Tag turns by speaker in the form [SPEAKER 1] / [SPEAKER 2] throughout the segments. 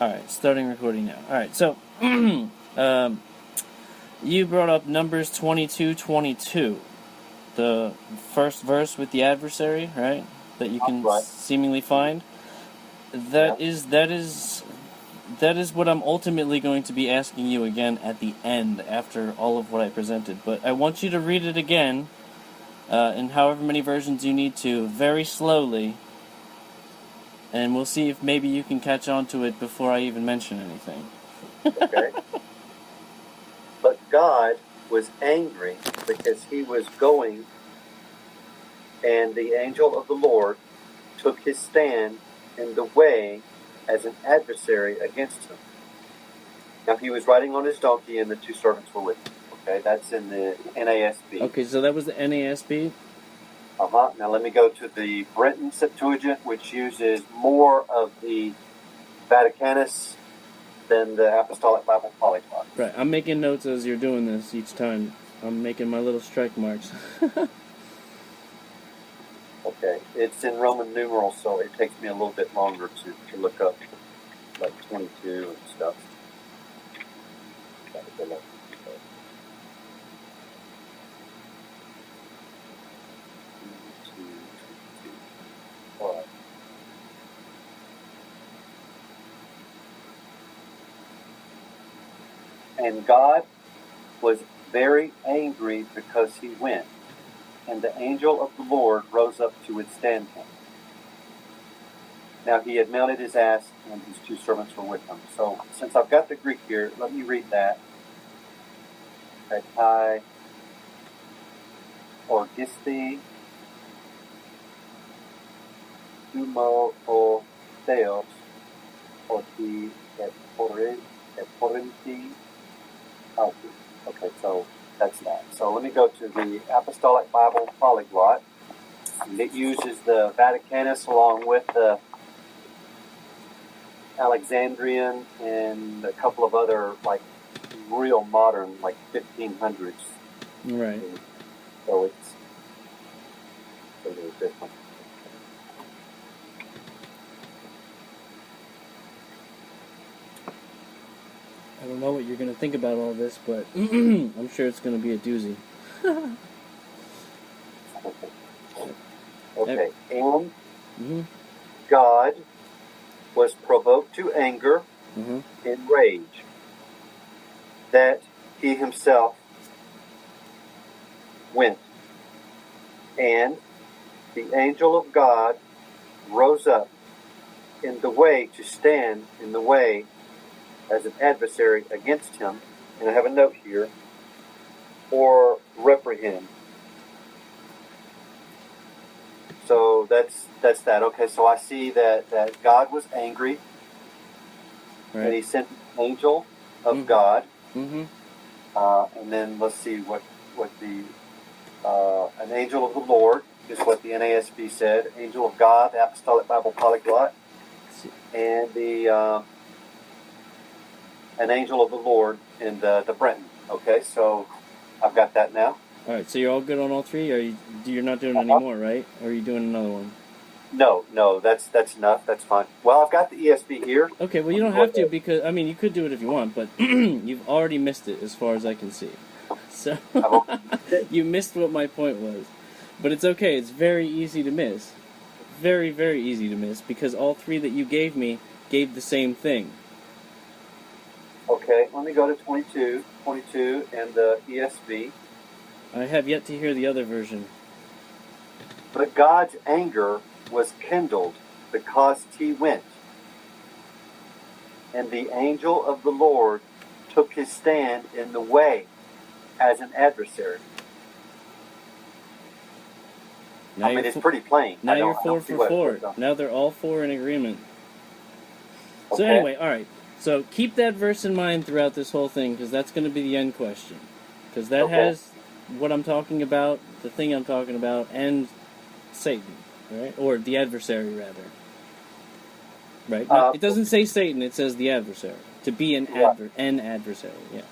[SPEAKER 1] Alright, starting recording now. Alright, so, you brought up Numbers 22:22, the first verse with the adversary, right? That you can seemingly find. That is what I'm ultimately going to be asking you again at the end, after all of what I presented. But I want you to read it again, in however many versions you need to, very slowly, and we'll see if maybe you can catch on to it before I even mention anything.
[SPEAKER 2] Okay. But God was angry because he was going, and the angel of the Lord took his stand in the way as an adversary against him. Now he was riding on his donkey, and the two servants were with him. Okay, that's in the NASB.
[SPEAKER 1] Okay, so that was the NASB?
[SPEAKER 2] Now let me go to the Brenton Septuagint, which uses more of the Vaticanus than the Apostolic Bible Polyglot.
[SPEAKER 1] Right, I'm making notes as you're doing this each time. I'm making my little strike marks.
[SPEAKER 2] Okay, it's in Roman numerals, so it takes me a little bit longer to look up, like 22 and stuff. And God was very angry because he went, and the angel of the Lord rose up to withstand him. Now he had mounted his ass, and his two servants were with him. So since I've got the Greek here, let me read that. Kai orgisti humo o theos oti et porenti alti. Okay, so that's that. So let me go to the Apostolic Bible Polyglot. And it uses the Vaticanus along with the Alexandrian and a couple of other, like, real modern, like 1500s.
[SPEAKER 1] Right.
[SPEAKER 2] So it's a little different.
[SPEAKER 1] I don't know what you're going to think about all this, but I'm sure it's going to be a doozy.
[SPEAKER 2] Okay, and God was provoked to anger in rage, that he himself went. And the angel of God rose up in the way to stand in the way as an adversary against him. And I have a note here, or reprehend. So that's that. Okay, so I see that God was angry,
[SPEAKER 1] right,
[SPEAKER 2] and he sent an angel of God.
[SPEAKER 1] Mm-hmm.
[SPEAKER 2] And then let's see what the an angel of the Lord is what the NASB said. Angel of God, the Apostolic Bible Polyglot, and the an angel of the Lord in the Brenton. Okay, so I've got that now.
[SPEAKER 1] All right, so you're all good on all three? Or you're not doing any more, right? Or are you doing another one?
[SPEAKER 2] No, that's enough. That's fine. Well, I've got the ESV here.
[SPEAKER 1] Okay, well, you don't have to, because, I mean, you could do it if you want, but you've already missed it as far as I can see. So, you missed what my point was. But it's okay, it's very easy to miss. Very, very easy to miss, because all three that you gave me gave the same thing.
[SPEAKER 2] Okay, let me go to 22 and the ESV.
[SPEAKER 1] I have yet to hear the other version.
[SPEAKER 2] But God's anger was kindled because he went, and the angel of the Lord took his stand in the way as an adversary.
[SPEAKER 1] Now
[SPEAKER 2] I mean, it's pretty plain.
[SPEAKER 1] Now you're 4 for 4. Now they're all 4 in agreement. Okay. So anyway, all right. So keep that verse in mind throughout this whole thing, because that's going to be the end question. Because that has what I'm talking about, the thing I'm talking about, and Satan, right? Or the adversary, rather. Right? No, it doesn't say Satan, it says the adversary. To be an adversary, yeah.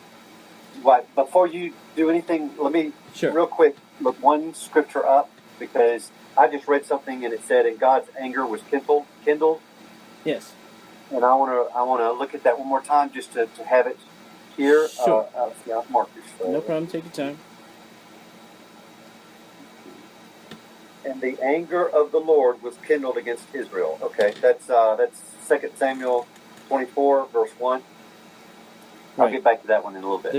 [SPEAKER 2] Right. Before you do anything, let me real quick look one scripture up, because I just read something and it said, and God's anger was kindled.
[SPEAKER 1] Yes.
[SPEAKER 2] And I want to look at that one more time just to have it here.
[SPEAKER 1] Sure.
[SPEAKER 2] See, I've marked this.
[SPEAKER 1] No problem. Take your time.
[SPEAKER 2] And the anger of the Lord was kindled against Israel. Okay, that's 2 Samuel 24, verse 1. I'll get back to that one in a little bit.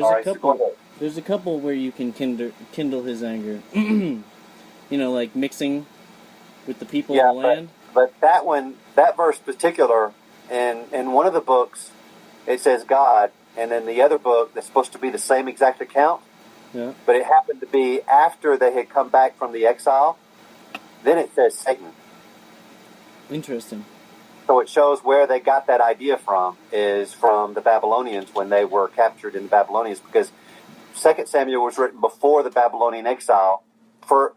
[SPEAKER 1] There's a couple where you can kindle his anger. You know, like mixing with the people of the land.
[SPEAKER 2] But that verse particular, in one of the books, it says God, and in the other book, that's supposed to be the same exact account.
[SPEAKER 1] Yeah.
[SPEAKER 2] But it happened to be after they had come back from the exile. Then it says Satan.
[SPEAKER 1] Interesting.
[SPEAKER 2] So it shows where they got that idea from, is from the Babylonians when they were captured in the Babylonians, because 2 Samuel was written before the Babylonian exile. First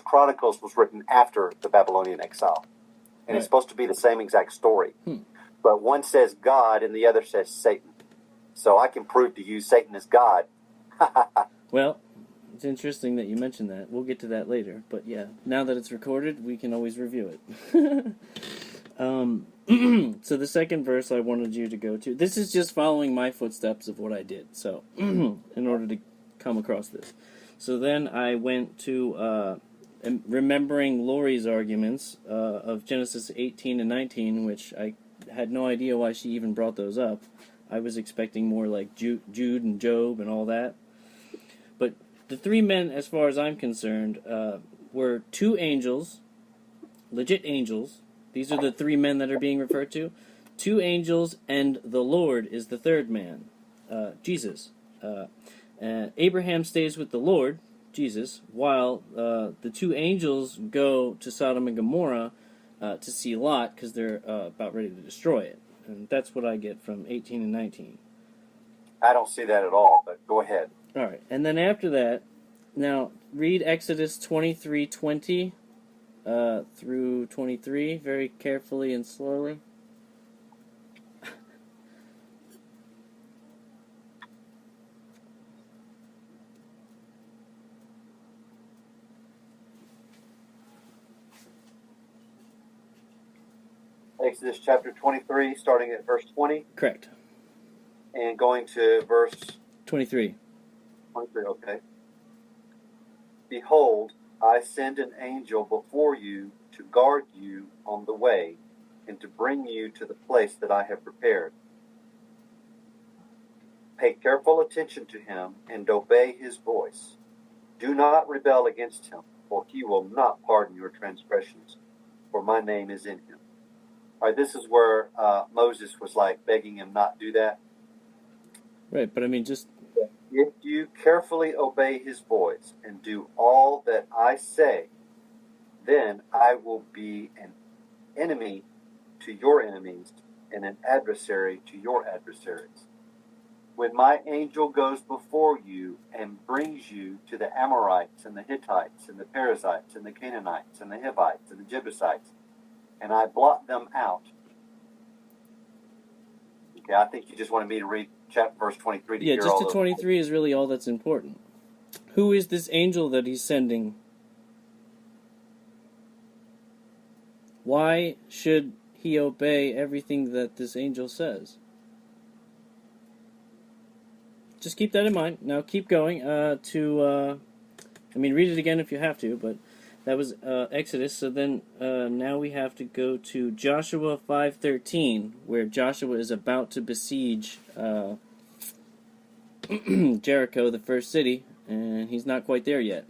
[SPEAKER 2] Chronicles was written after the Babylonian exile. And It's supposed to be the same exact story. But one says God and the other says Satan. So I can prove to you Satan is God.
[SPEAKER 1] Well, it's interesting that you mentioned that. We'll get to that later. But yeah, now that it's recorded, we can always review it. So the second verse I wanted you to go to, this is just following my footsteps of what I did. So in order to come across this. So then I went to remembering Lori's arguments of Genesis 18 and 19, which I had no idea why she even brought those up. I was expecting more like Jude and Job and all that. But the three men, as far as I'm concerned, were two angels, legit angels. These are the three men that are being referred to. Two angels, and the Lord is the third man, Jesus. Abraham stays with the Lord, Jesus, while the two angels go to Sodom and Gomorrah to see Lot, because they're about ready to destroy it. And that's what I get from 18 and 19.
[SPEAKER 2] I don't see that at all, but go ahead.
[SPEAKER 1] All right, and then after that, now read Exodus 23:20 through 23 very carefully and slowly.
[SPEAKER 2] Exodus chapter 23, starting at verse 20.
[SPEAKER 1] Correct.
[SPEAKER 2] And going to verse
[SPEAKER 1] 23.
[SPEAKER 2] 23, okay. Behold, I send an angel before you to guard you on the way and to bring you to the place that I have prepared. Pay careful attention to him and obey his voice. Do not rebel against him, for he will not pardon your transgressions, for my name is in him. All right, this is where Moses was like begging him not to do that.
[SPEAKER 1] Right, but I mean just...
[SPEAKER 2] If you carefully obey his voice and do all that I say, then I will be an enemy to your enemies and an adversary to your adversaries. When my angel goes before you and brings you to the Amorites and the Hittites and the Perizzites and the Canaanites and the Hivites and the Jebusites, and I blot them out. Okay, I think you just wanted me to read verse 23 to hear
[SPEAKER 1] just
[SPEAKER 2] all
[SPEAKER 1] to 23 is really all that's important. Who is this angel that he's sending? Why should he obey everything that this angel says? Just keep that in mind. Now keep going read it again if you have to, but that was Exodus. So then now we have to go to Joshua 5:13, where Joshua is about to besiege Jericho, the first city, and he's not quite there yet.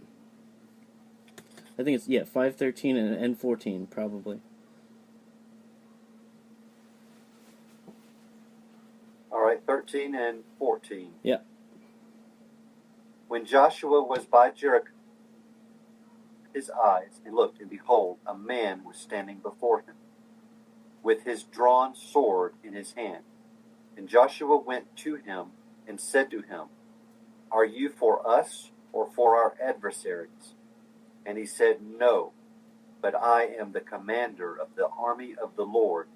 [SPEAKER 1] I think it's 5:13 and 14 probably.
[SPEAKER 2] All right, 13 and 14.
[SPEAKER 1] Yeah.
[SPEAKER 2] When Joshua was by Jericho, his eyes, and looked, and behold, a man was standing before him, with his drawn sword in his hand. And Joshua went to him and said to him, Are you for us or for our adversaries? And he said, No, but I am the commander of the army of the Lord.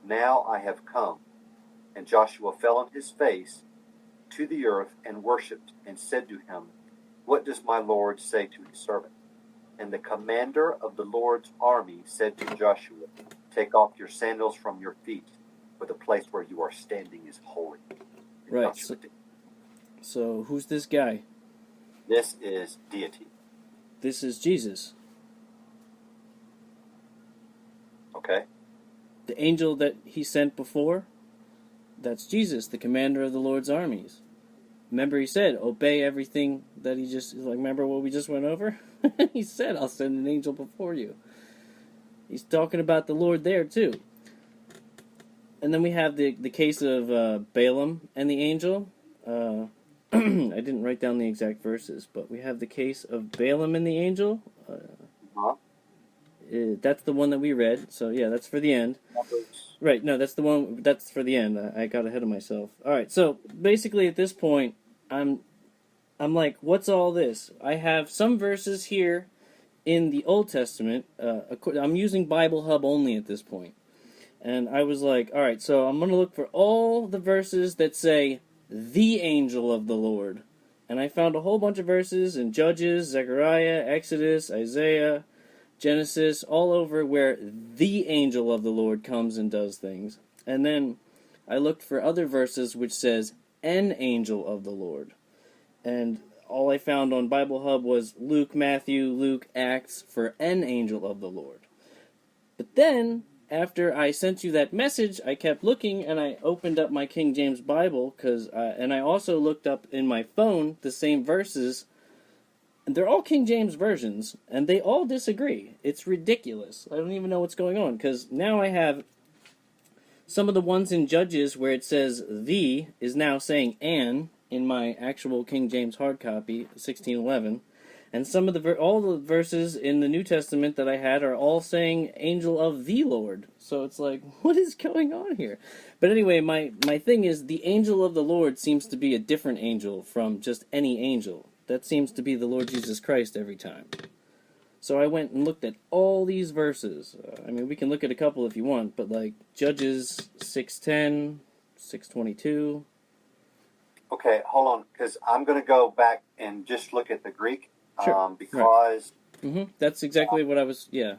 [SPEAKER 2] Now I have come. And Joshua fell on his face to the earth and worshipped, and said to him, What does my Lord say to his servant? And the commander of the Lord's army said to Joshua, take off your sandals from your feet, for the place where you are standing is holy.
[SPEAKER 1] Right. So who's this guy?
[SPEAKER 2] This is deity.
[SPEAKER 1] This is Jesus.
[SPEAKER 2] Okay.
[SPEAKER 1] The angel that he sent before, that's Jesus, the commander of the Lord's armies. Remember he said, obey everything that he just, like, remember what we just went over? He said, I'll send an angel before you. He's talking about the Lord there, too. And then we have the case of Balaam and the angel. I didn't write down the exact verses, but we have the case of Balaam and the angel. That's the one that we read, so yeah, that's for the end. Right, no, that's the one, that's for the end. I got ahead of myself. Alright, so basically at this point, I'm like, what's all this? I have some verses here in the Old Testament. I'm using Bible Hub only at this point. And I was like, alright, so I'm going to look for all the verses that say, the angel of the Lord. And I found a whole bunch of verses in Judges, Zechariah, Exodus, Isaiah, Genesis, all over where the angel of the Lord comes and does things. And then I looked for other verses which says, an angel of the Lord. And all I found on Bible Hub was Luke, Matthew, Luke, Acts for an angel of the Lord. But then, after I sent you that message, I kept looking, and I opened up my King James Bible, and I also looked up in my phone the same verses. And they're all King James versions, and they all disagree. It's ridiculous. I don't even know what's going on, because now I have some of the ones in Judges where it says the is now saying an in my actual King James hard copy, 1611. And some of all the verses in the New Testament that I had are all saying angel of the Lord. So it's like, what is going on here? But anyway, my thing is, the angel of the Lord seems to be a different angel from just any angel. That seems to be the Lord Jesus Christ every time. So I went and looked at all these verses. I mean, we can look at a couple if you want, but like Judges 6:10, 6:22.
[SPEAKER 2] Okay, hold on, because I'm going to go back and just look at the Greek.
[SPEAKER 1] Sure.
[SPEAKER 2] Because...
[SPEAKER 1] Right. That's exactly what I was... Yeah.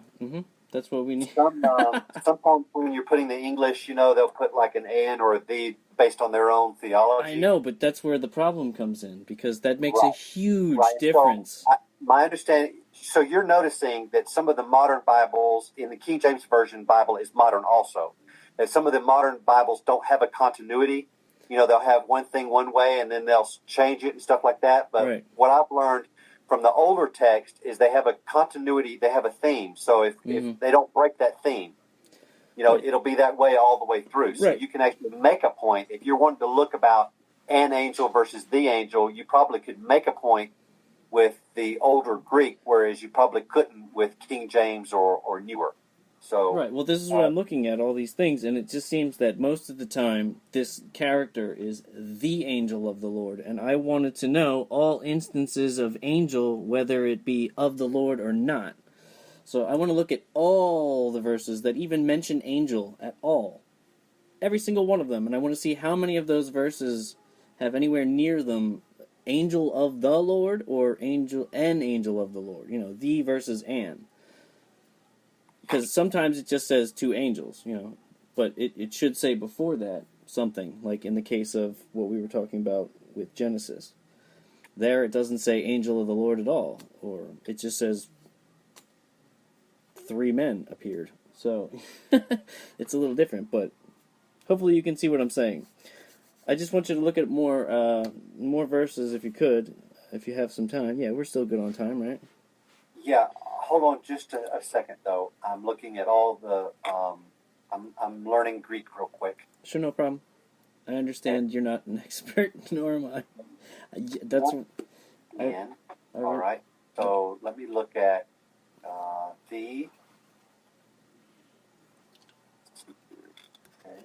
[SPEAKER 1] That's what we need.
[SPEAKER 2] Sometimes when you're putting the English, they'll put like an and or a the based on their own theology.
[SPEAKER 1] I know, but that's where the problem comes in, because that makes a huge difference.
[SPEAKER 2] So, my understanding... So you're noticing that some of the modern Bibles, in the King James Version Bible is modern also, that some of the modern Bibles don't have a continuity. They'll have one thing one way and then they'll change it and stuff like that. But What I've learned from the older text is they have a continuity, they have a theme. So if they don't break that theme, it'll be that way all the way through. So you can actually make a point. If you're wanting to look about an angel versus the angel, you probably could make a point with the older Greek, whereas you probably couldn't with King James or newer. So
[SPEAKER 1] right, well, this is what I'm looking at, all these things, and it just seems that most of the time this character is the angel of the Lord, and I wanted to know all instances of angel, whether it be of the Lord or not. So I want to look at all the verses that even mention angel at all. Every single one of them, and I want to see how many of those verses have anywhere near them angel of the Lord or an angel of the Lord. The versus an. Because sometimes it just says two angels, but it should say before that something, like in the case of what we were talking about with Genesis. There it doesn't say angel of the Lord at all, or it just says 3 men appeared. So it's a little different, but hopefully you can see what I'm saying. I just want you to look at more verses if you could, if you have some time. Yeah, we're still good on time, right?
[SPEAKER 2] Yeah. Hold on just a second, though. I'm looking at all the... I'm learning Greek real quick.
[SPEAKER 1] Sure, no problem. I understand you're not an expert, nor am I. That's...
[SPEAKER 2] All right. So let me look at the... Okay.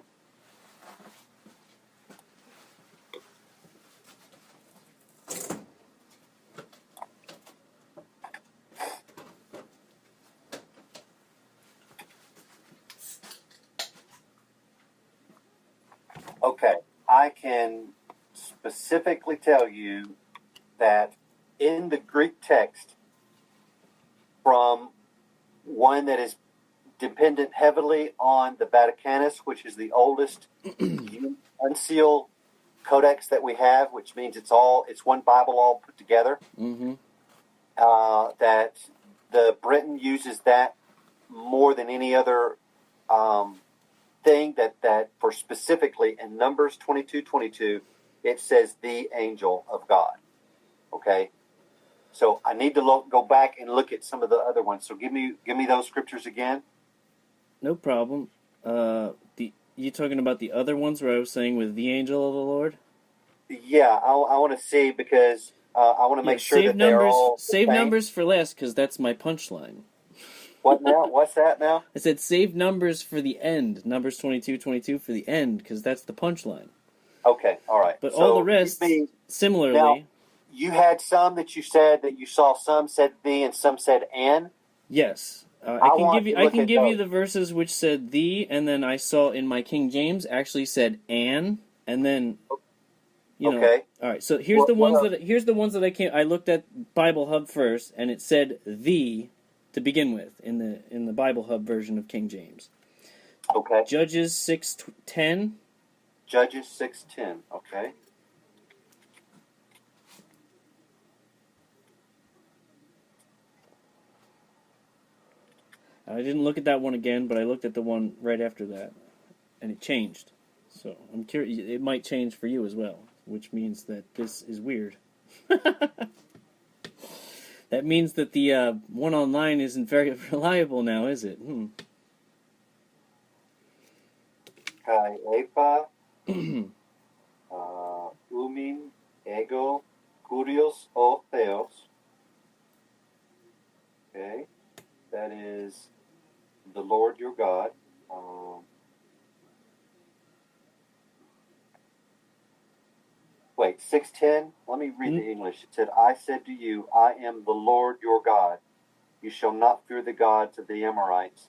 [SPEAKER 2] Okay, I can specifically tell you that in the Greek text, from one that is dependent heavily on the Vaticanus, which is the oldest unsealed codex that we have, which means it's one Bible all put together.
[SPEAKER 1] Mm-hmm.
[SPEAKER 2] That the Britain uses that more than any other thing. That for specifically in Numbers 22:22, it says the angel of God. Okay, so I need to go back and look at some of the other ones. So give me those scriptures again.
[SPEAKER 1] No problem. You talking about the other ones where I was saying with the angel of the Lord?
[SPEAKER 2] Yeah, I want to see because I want to make sure that they're all
[SPEAKER 1] save numbers for last because that's my punchline.
[SPEAKER 2] What now? What's that now?
[SPEAKER 1] I said save numbers for the end. Numbers 22:22 for the end because that's the punchline.
[SPEAKER 2] Okay, all right.
[SPEAKER 1] But so all the rest, similarly.
[SPEAKER 2] Now, you had some that you said that you saw some said the and some said and.
[SPEAKER 1] Yes. I can give you the verses which said the, and then I saw in my King James actually said and then, you know.
[SPEAKER 2] Okay.
[SPEAKER 1] All right. So here's the ones that I looked at Bible Hub first, and it said the to begin with in the Bible Hub version of King James.
[SPEAKER 2] Okay.
[SPEAKER 1] Judges 6:10.
[SPEAKER 2] Judges 6:10. Okay.
[SPEAKER 1] I didn't look at that one again, but I looked at the one right after that, and it changed. So I'm curious. It might change for you as well, which means that this is weird. That means that the one online isn't very reliable now, is it?
[SPEAKER 2] Kai Epa, Umin, Ego, Kurios, O Theos. Okay, that is the Lord your God. Wait, 6:10? Let me read the English. It said, I said to you, I am the Lord your God. You shall not fear the gods of the Amorites,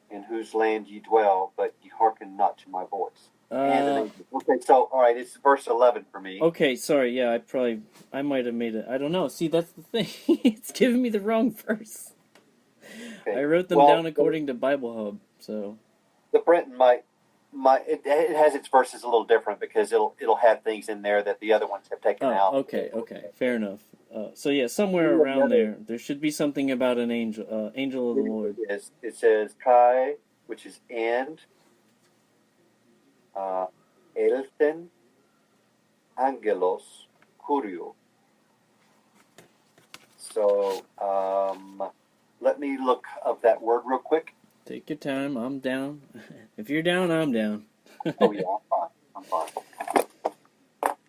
[SPEAKER 2] in whose land ye dwell, but ye hearken not to my voice. Okay, so, all right, it's verse 11 for me.
[SPEAKER 1] Okay, sorry, yeah, I might have made it. I don't know. See, that's the thing. It's giving me the wrong verse. Okay. I wrote them down according to Bible Hub, so.
[SPEAKER 2] The Brenton it has its verses a little different because it'll have things in there that the other ones have taken out.
[SPEAKER 1] Okay, fair enough. So yeah, somewhere around there should be something about an angel, angel of the Lord.
[SPEAKER 2] Yes, it says Kai, which is and, Elten, Angelos, Kurio. So let me look up that word real quick.
[SPEAKER 1] Take your time. I'm down. If you're down, I'm down.
[SPEAKER 2] Oh yeah, I'm fine.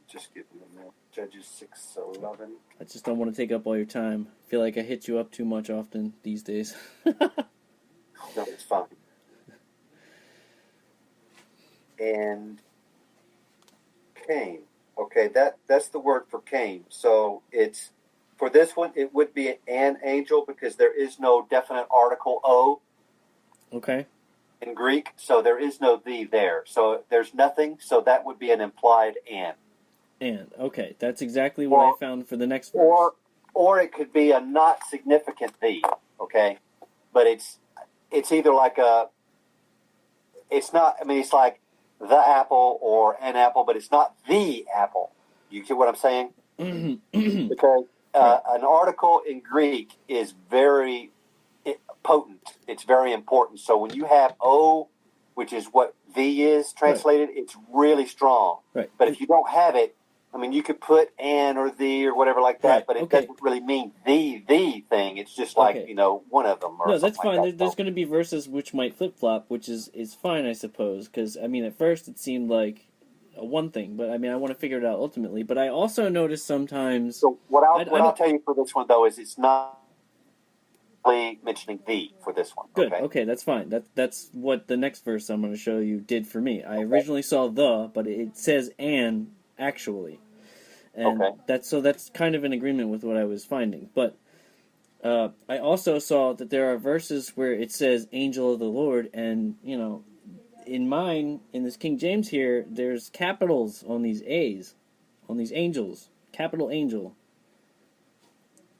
[SPEAKER 2] Just give me a minute. Judges 6:11.
[SPEAKER 1] I just don't want to take up all your time. I feel like I hit you up too much often these days.
[SPEAKER 2] No, it's fine. And Cain. Okay, that's the word for Cain. So it's for this one, it would be an angel because there is no definite article O.
[SPEAKER 1] Okay.
[SPEAKER 2] In Greek, so there is no the there. So there's nothing, so that would be an implied and.
[SPEAKER 1] And, okay, that's exactly what I found for the next verse.
[SPEAKER 2] Or it could be a not significant the, okay? But it's either like it's like the apple or an apple, but it's not the apple. You get what I'm saying? Because an article in Greek is very potent. It's very important. So when you have O, which is what the is translated, it's really strong.
[SPEAKER 1] Right.
[SPEAKER 2] But if you don't have it, I mean, you could put an or the or whatever like that, but it doesn't really mean the thing. It's just like, one of them. Or
[SPEAKER 1] no, that's fine.
[SPEAKER 2] Like
[SPEAKER 1] There's going to be verses which might flip-flop, which is fine, I suppose, because, I mean, at first it seemed like one thing, but, I mean, I want to figure it out ultimately. But I also notice sometimes...
[SPEAKER 2] So what I'll tell you for this one, though, is it's not mentioning the for this one.
[SPEAKER 1] Good. Okay, that's fine. That's what the next verse I'm going to show you did for me. I originally saw the, but it says an actually, and that's kind of in agreement with what I was finding. But I also saw that there are verses where it says "angel of the Lord," and in this King James here, there's capitals on these A's, on these angels, capital angel.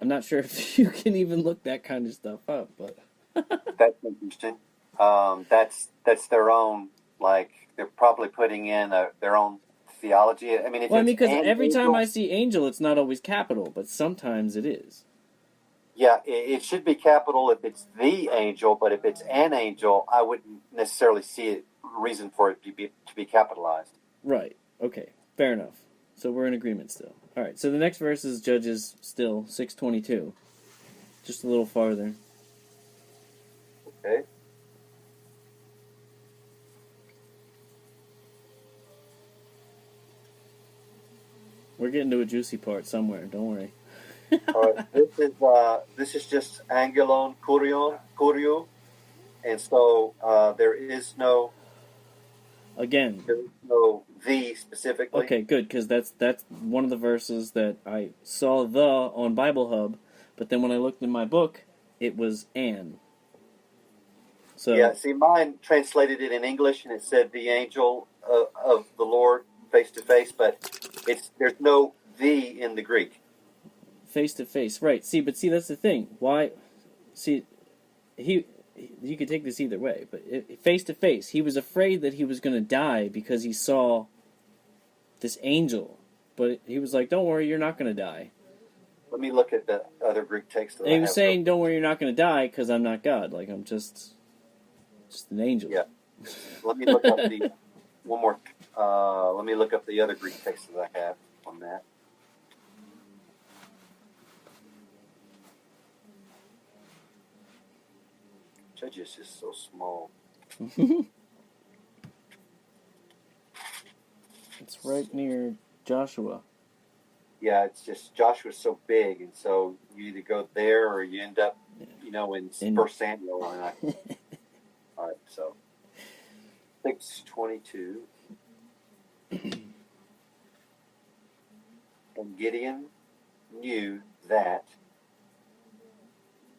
[SPEAKER 1] I'm not sure if you can even look that kind of stuff up, but
[SPEAKER 2] that's interesting. that's their own, like, they're probably putting in their own theology. I mean, if
[SPEAKER 1] Well, I
[SPEAKER 2] it's
[SPEAKER 1] mean, because
[SPEAKER 2] an
[SPEAKER 1] every time
[SPEAKER 2] angel,
[SPEAKER 1] I see angel, it's not always capital, but sometimes it is.
[SPEAKER 2] yeah, it should be capital if it's the angel, but if it's an angel, I wouldn't necessarily see a reason for it to be capitalized.
[SPEAKER 1] Right. Okay. Fair enough. So we're in agreement still. All right. So the next verse is Judges still 6:22, just a little farther.
[SPEAKER 2] Okay.
[SPEAKER 1] We're getting to a juicy part somewhere. Don't worry.
[SPEAKER 2] All right. This is just angelon kurio, and so there is no the specifically.
[SPEAKER 1] Okay, good, because that's one of the verses that I saw the on Bible Hub, but then when I looked in my book, it was an. So
[SPEAKER 2] yeah, see, mine translated it in English, and it said the angel of the Lord face to face, but there's no the in the Greek.
[SPEAKER 1] Face to face, right? See, that's the thing. Why? See, you could take this either way, but face to face, he was afraid that he was going to die because he saw this angel, but he was like, "Don't worry, you're not going to die."
[SPEAKER 2] Let me look at the other Greek text. That
[SPEAKER 1] And he was saying, "Don't worry, you're not going to die because I'm not God. Like I'm just an angel."
[SPEAKER 2] Yeah. Let me look up the one more. Let me look up the other Greek text that I have on that. Judges is so small.
[SPEAKER 1] It's right near Joshua.
[SPEAKER 2] Yeah, it's just Joshua's so big, and so you either go there or you end up, in 1 Samuel. All right, so 6:22. And Gideon knew that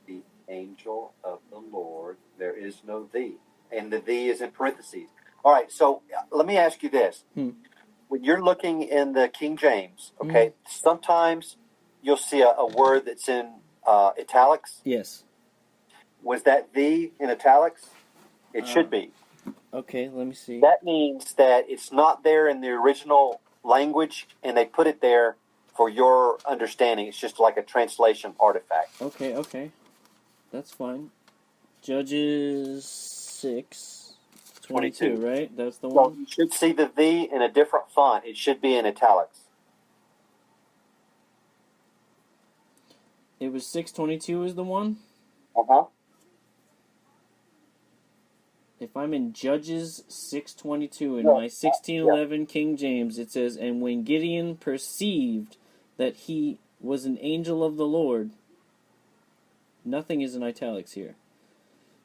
[SPEAKER 2] the angel of the Lord, there is no thee. And the thee is in parentheses. All right, so let me ask you this. When you're looking in the King James, okay, sometimes you'll see a word that's in italics.
[SPEAKER 1] Yes.
[SPEAKER 2] Was that thee in italics? It should be.
[SPEAKER 1] Okay, let me see.
[SPEAKER 2] That means that it's not there in the original language, and they put it there for your understanding. It's just like a translation artifact.
[SPEAKER 1] Okay. That's fine. Judges 6:22, right? That's the one?
[SPEAKER 2] So you should see the thee in a different font. It should be in italics.
[SPEAKER 1] It was 6:22 is the one?
[SPEAKER 2] Uh-huh.
[SPEAKER 1] If I'm in Judges 6:22 in my 1611 King James, it says, "And when Gideon perceived that he was an angel of the Lord," nothing is in italics here.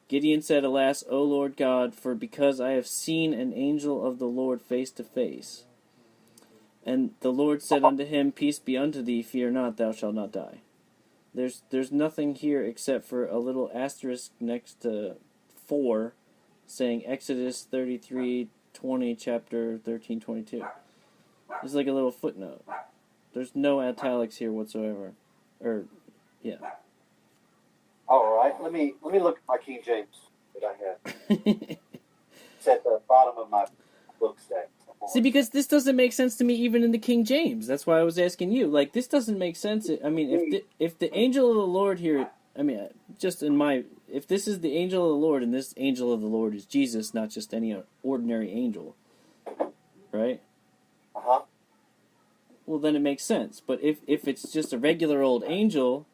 [SPEAKER 1] "Gideon said, Alas, O Lord God, for because I have seen an angel of the Lord face to face. And the Lord said unto him, Peace be unto thee, fear not, thou shalt not die." There's nothing here except for a little asterisk next to 4, saying Exodus 33:20, chapter 13:22. It's like a little footnote. There's no italics here whatsoever.
[SPEAKER 2] All right, let me look at my King James that I have. It's at the bottom of my book stack.
[SPEAKER 1] See, because this doesn't make sense to me even in the King James. That's why I was asking you. Like, this doesn't make sense. I mean, if the angel of the Lord here, if this is the angel of the Lord, and this angel of the Lord is Jesus, not just any ordinary angel, right?
[SPEAKER 2] Uh-huh.
[SPEAKER 1] Well, then it makes sense. But if it's just a regular old angel,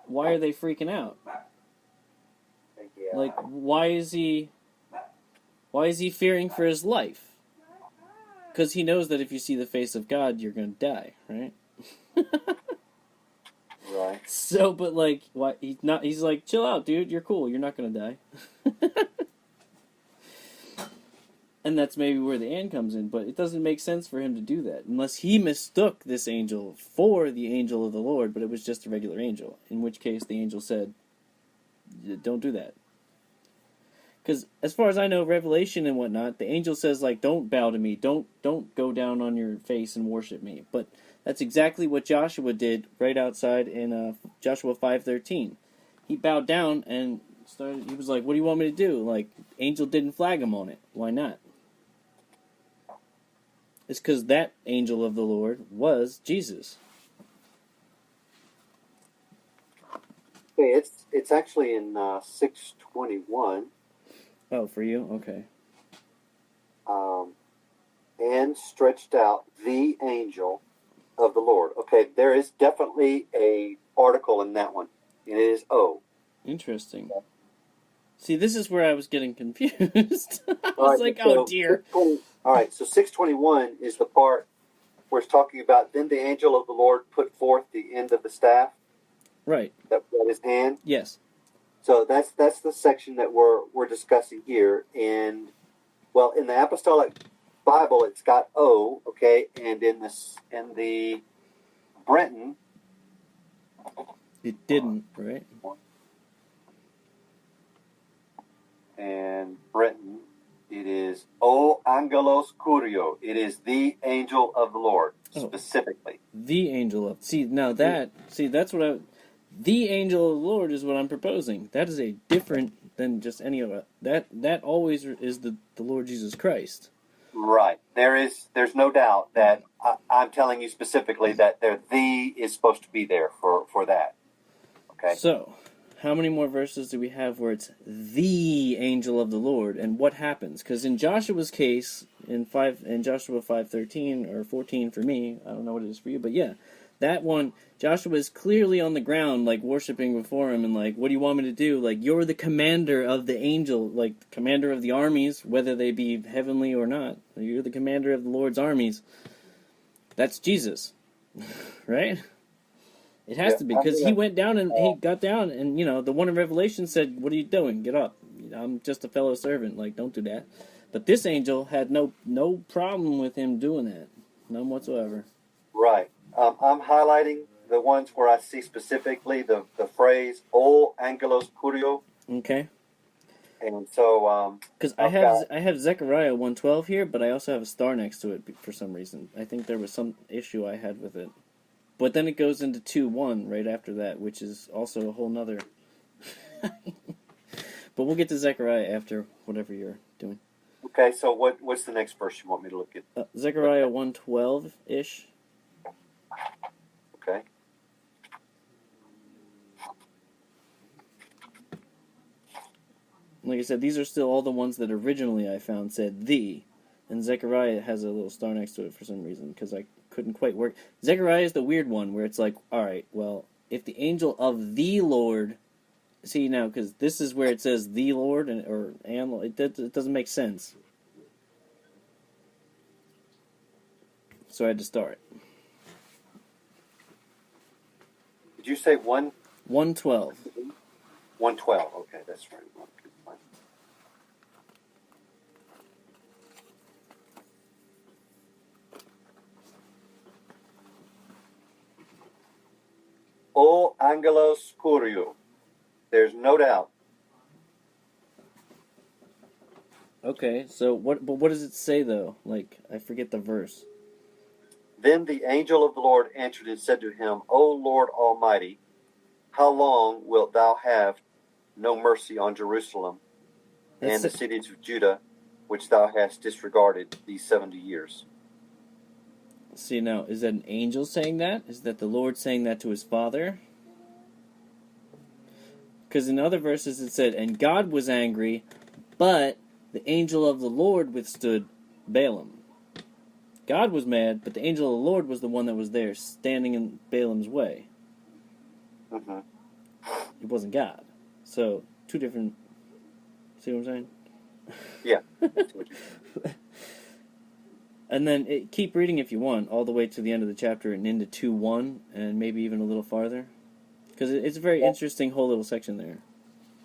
[SPEAKER 1] why are they freaking out?
[SPEAKER 2] Yeah.
[SPEAKER 1] Like, why is he fearing for his life? Because he knows that if you see the face of God, you're going to die, right?
[SPEAKER 2] Right.
[SPEAKER 1] So, but like, why he's like, chill out, dude. You're cool. You're not going to die. And that's maybe where the and comes in, but it doesn't make sense for him to do that unless he mistook this angel for the angel of the Lord, but it was just a regular angel. In which case, the angel said, "Don't do that." Because as far as I know, Revelation and whatnot, the angel says, like, don't bow to me, don't go down on your face and worship me. But that's exactly what Joshua did right outside in Joshua 5:13. He bowed down, and He was like, "What do you want me to do?" Like, angel didn't flag him on it. Why not? It's because that angel of the Lord was Jesus.
[SPEAKER 2] Okay, it's actually in 6:21.
[SPEAKER 1] Oh, for you? Okay.
[SPEAKER 2] And stretched out the angel of the Lord. Okay, there is definitely a article in that one. It is O.
[SPEAKER 1] Interesting. See, this is where I was getting confused. I
[SPEAKER 2] All
[SPEAKER 1] was
[SPEAKER 2] right,
[SPEAKER 1] like,
[SPEAKER 2] so
[SPEAKER 1] oh dear.
[SPEAKER 2] All right, so 6:21 is the part where it's talking about, then the angel of the Lord put forth the end of the staff
[SPEAKER 1] Right.
[SPEAKER 2] that was at his hand.
[SPEAKER 1] Yes.
[SPEAKER 2] So that's the section that we're discussing here. And well, in the Apostolic Bible, it's got O, okay, and in the Brenton,
[SPEAKER 1] It didn't, right?
[SPEAKER 2] And Brenton, it is O Angelos Curio. It is the angel of the Lord, specifically.
[SPEAKER 1] The angel of... See, now that's what I... The angel of the Lord is what I'm proposing. That is a different than just any of it. That always is the Lord Jesus Christ.
[SPEAKER 2] Right. There's no doubt that I'm telling you specifically that the is supposed to be there for that. Okay.
[SPEAKER 1] So, how many more verses do we have where it's the angel of the Lord, and what happens? Because in Joshua's case, in Joshua 5:13 or 14 for me, I don't know what it is for you, but yeah, that one, Joshua is clearly on the ground, like worshiping before him, and like, what do you want me to do? Like, you're the commander of the angel, like commander of the armies, whether they be heavenly or not. You're the commander of the Lord's armies. That's Jesus, right? It has to be, because he went down and he got down, and the one in Revelation said, "What are you doing? Get up! I'm just a fellow servant. Like, don't do that." But this angel had no problem with him doing that, none whatsoever.
[SPEAKER 2] Right. I'm highlighting the ones where I see specifically the phrase "O Angelos Curio."
[SPEAKER 1] Okay.
[SPEAKER 2] And so,
[SPEAKER 1] because I have Zechariah 1:12 here, but I also have a star next to it for some reason. I think there was some issue I had with it. But then it goes into 2:1 right after that, which is also a whole nother. But we'll get to Zechariah after whatever you're doing.
[SPEAKER 2] Okay, so what's the next verse you want me to look at?
[SPEAKER 1] Zechariah 1:12-ish.
[SPEAKER 2] Okay.
[SPEAKER 1] Like I said, these are still all the ones that originally I found said "the," and Zechariah has a little star next to it for some reason, because I couldn't quite work. Zechariah is the weird one, where it's like, alright, well, if the angel of the Lord... See, now, because this is where it says "the Lord," it doesn't make sense. So I had to start.
[SPEAKER 2] Did you say 1?
[SPEAKER 1] 1:12.
[SPEAKER 2] 1:12. Okay, that's right. O Angelos Curio. There's no doubt.
[SPEAKER 1] Okay, so what does it say though? Like, I forget the verse.
[SPEAKER 2] Then the angel of the Lord answered and said to him, O Lord Almighty, how long wilt thou have no mercy on Jerusalem and the cities of Judah, which thou hast disregarded these 70 years?
[SPEAKER 1] See, now, is that an angel saying that? Is that the Lord saying that to his father? Because in other verses it said, and God was angry, but the angel of the Lord withstood Balaam. God was mad, but the angel of the Lord was the one that was there, standing in Balaam's way.
[SPEAKER 2] Mm-hmm.
[SPEAKER 1] It wasn't God. So, two different... See what I'm saying?
[SPEAKER 2] Yeah.
[SPEAKER 1] And then, keep reading if you want, all the way to the end of the chapter and into 2:1, and maybe even a little farther. Because it's a very interesting whole little section there.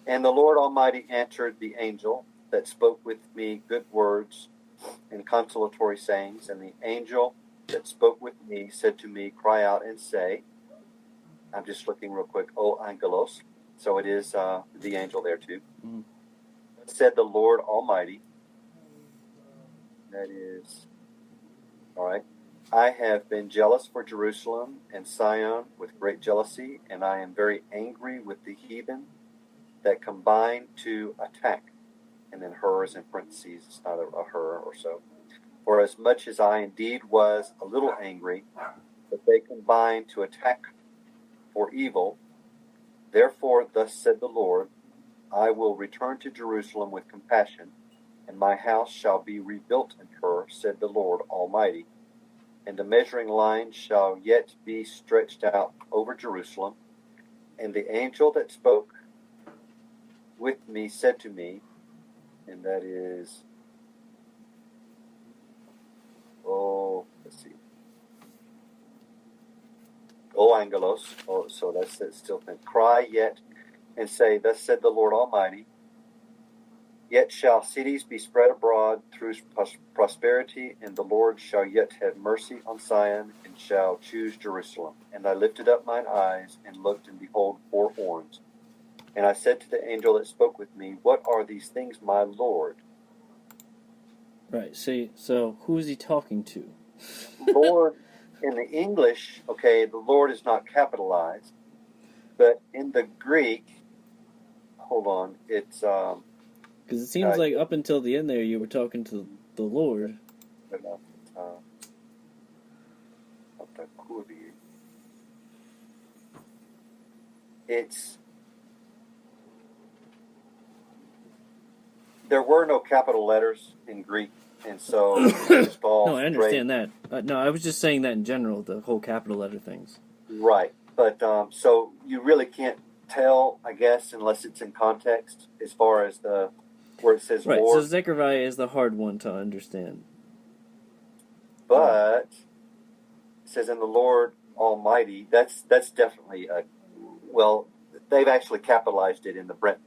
[SPEAKER 2] And the Lord Almighty answered the angel that spoke with me good words and consolatory sayings, and the angel that spoke with me said to me, cry out and say, I'm just looking real quick, O Angelos, so it is the angel there too.
[SPEAKER 1] Mm.
[SPEAKER 2] Said the Lord Almighty, that is, all right, I have been jealous for Jerusalem and Sion with great jealousy, and I am very angry with the heathen that combine to attack. And then her is in parentheses, it's not a her or so. For as much as I indeed was a little angry, but they combined to attack for evil, therefore thus said the Lord, I will return to Jerusalem with compassion, and my house shall be rebuilt in her, said the Lord Almighty. And the measuring line shall yet be stretched out over Jerusalem. And the angel that spoke with me said to me, and that is, let's see. O angelos, so that's still thing. Cry yet and say, thus said the Lord Almighty, yet shall cities be spread abroad through prosperity, and the Lord shall yet have mercy on Zion, and shall choose Jerusalem. And I lifted up mine eyes, and looked, and behold, 4 horns. And I said to the angel that spoke with me, what are these things, my Lord?
[SPEAKER 1] Right, see, so who is he talking to?
[SPEAKER 2] Lord, in the English, okay, the Lord is not capitalized, but in the Greek, hold on, it's...
[SPEAKER 1] Because it seems like up until the end there, you were talking to the Lord.
[SPEAKER 2] There were no capital letters in Greek, and so it's all
[SPEAKER 1] no, I understand that. No, I was just saying that in general, the whole capital letter things.
[SPEAKER 2] Right, but so you really can't tell, I guess, unless it's in context, as far as where it says
[SPEAKER 1] right,
[SPEAKER 2] Lord.
[SPEAKER 1] So Zechariah is the hard one to understand.
[SPEAKER 2] But it says in the Lord Almighty, that's definitely they've actually capitalized it in the Brent.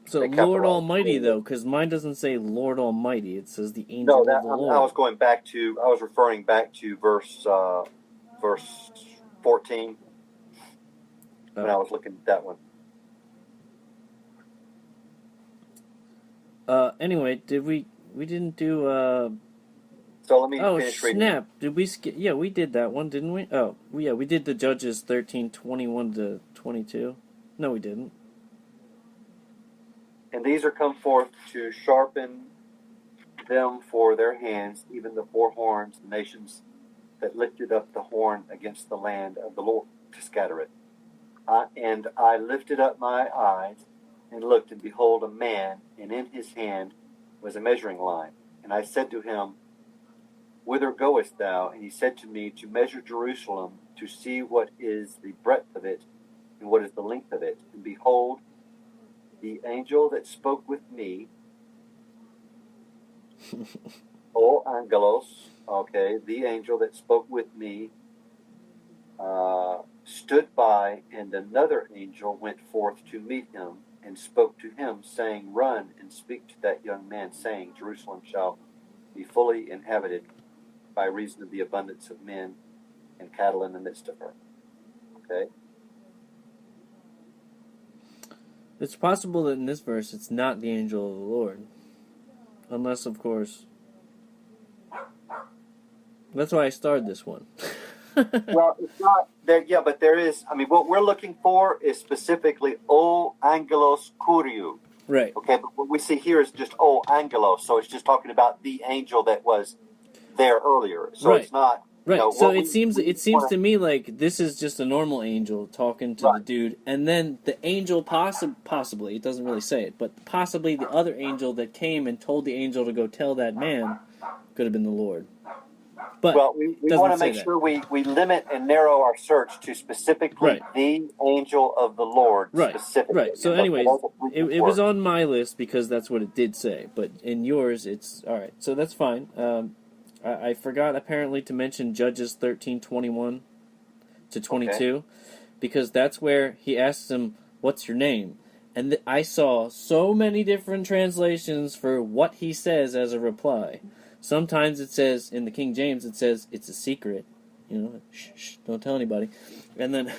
[SPEAKER 1] So Lord Almighty, though, because mine doesn't say Lord Almighty, it says the angel of the Lord.
[SPEAKER 2] I was referring back to verse 14 when I was looking at that one.
[SPEAKER 1] Anyway, we didn't do,
[SPEAKER 2] So let me finish reading.
[SPEAKER 1] Oh, snap. Did we skip? Yeah, we did that one, didn't we? Oh, yeah, we did the Judges 13:21 to 22. No, we didn't.
[SPEAKER 2] And these are come forth to sharpen them for their hands, even the 4 horns, the nations that lifted up the horn against the land of the Lord to scatter it. And I lifted up my eyes and looked, and behold, a man, and in his hand was a measuring line. And I said to him, whither goest thou? And he said to me, to measure Jerusalem, to see what is the breadth of it, and what is the length of it. And behold, the angel that spoke with me, O angelos, okay, the angel that spoke with me, stood by, and another angel went forth to meet him, and spoke to him, saying, run and speak to that young man, saying, Jerusalem shall be fully inhabited by reason of the abundance of men and cattle in the midst of her. Okay?
[SPEAKER 1] It's possible that in this verse it's not the angel of the Lord. Unless, of course... That's why I started this one.
[SPEAKER 2] Well, it's not there. Yeah, but there is. I mean, what we're looking for is specifically O Angelos Kuriou.
[SPEAKER 1] Right.
[SPEAKER 2] Okay, but what we see here is just O Angelos, so it's just talking about the angel that was there earlier. So
[SPEAKER 1] right.
[SPEAKER 2] It's not.
[SPEAKER 1] Right.
[SPEAKER 2] You know,
[SPEAKER 1] so it seems to me like this is just a normal angel talking to the dude, and then the angel possibly, it doesn't really say it, but possibly the other angel that came and told the angel to go tell that man could have been the Lord. But
[SPEAKER 2] well, we want to make sure we limit and narrow our search to specifically the angel of the Lord specifically.
[SPEAKER 1] Right. So anyways, it was on my list because that's what it did say, but in yours it's all right. So that's fine. I forgot apparently to mention Judges 13:21 to 22 because that's where he asks him, "What's your name?" And I saw so many different translations for what he says as a reply. Sometimes it says, in the King James, it says, it's a secret. You know, shh, don't tell anybody. And then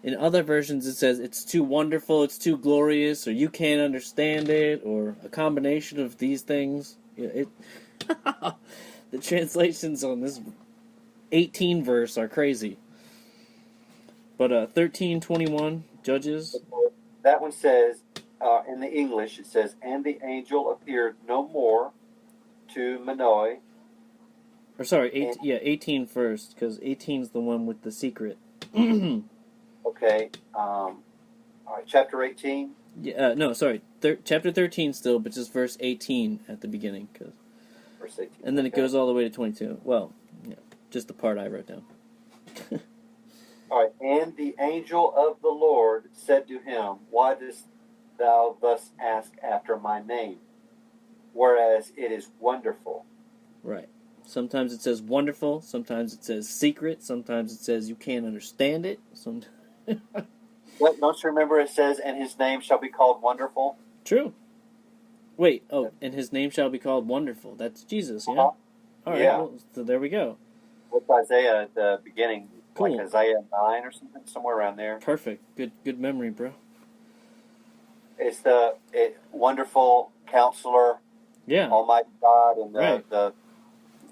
[SPEAKER 1] in other versions it says, it's too wonderful, it's too glorious, or you can't understand it, or a combination of these things. The translations on this 18 verse are crazy. But 13:21, Judges.
[SPEAKER 2] That one says, in the English, it says, and the angel appeared no more to Manoah.
[SPEAKER 1] Or sorry, 18 first, because 18 is the one with the secret.
[SPEAKER 2] Okay. All right, chapter 18.
[SPEAKER 1] No, sorry, chapter 13 still, but just verse 18 at the beginning,
[SPEAKER 2] Verse 18.
[SPEAKER 1] and then it goes all the way to 22. Well, just the part I wrote down.
[SPEAKER 2] All right. And the angel of the Lord said to him, why dost thou thus ask after my name, whereas it is wonderful?
[SPEAKER 1] Right. Sometimes it says wonderful, sometimes it says secret, sometimes it says you can't understand it.
[SPEAKER 2] What, don't you remember it says, and his name shall be called Wonderful?
[SPEAKER 1] True. Wait, and his name shall be called Wonderful. That's Jesus, yeah?
[SPEAKER 2] Uh-huh.
[SPEAKER 1] All right,
[SPEAKER 2] Yeah.
[SPEAKER 1] well, so there we go.
[SPEAKER 2] With Isaiah at the beginning,
[SPEAKER 1] Cool.
[SPEAKER 2] like Isaiah 9 or something, somewhere around there.
[SPEAKER 1] Perfect. Good memory, bro.
[SPEAKER 2] It's the wonderful counselor,
[SPEAKER 1] Yeah.
[SPEAKER 2] Almighty God, and
[SPEAKER 1] Right.
[SPEAKER 2] the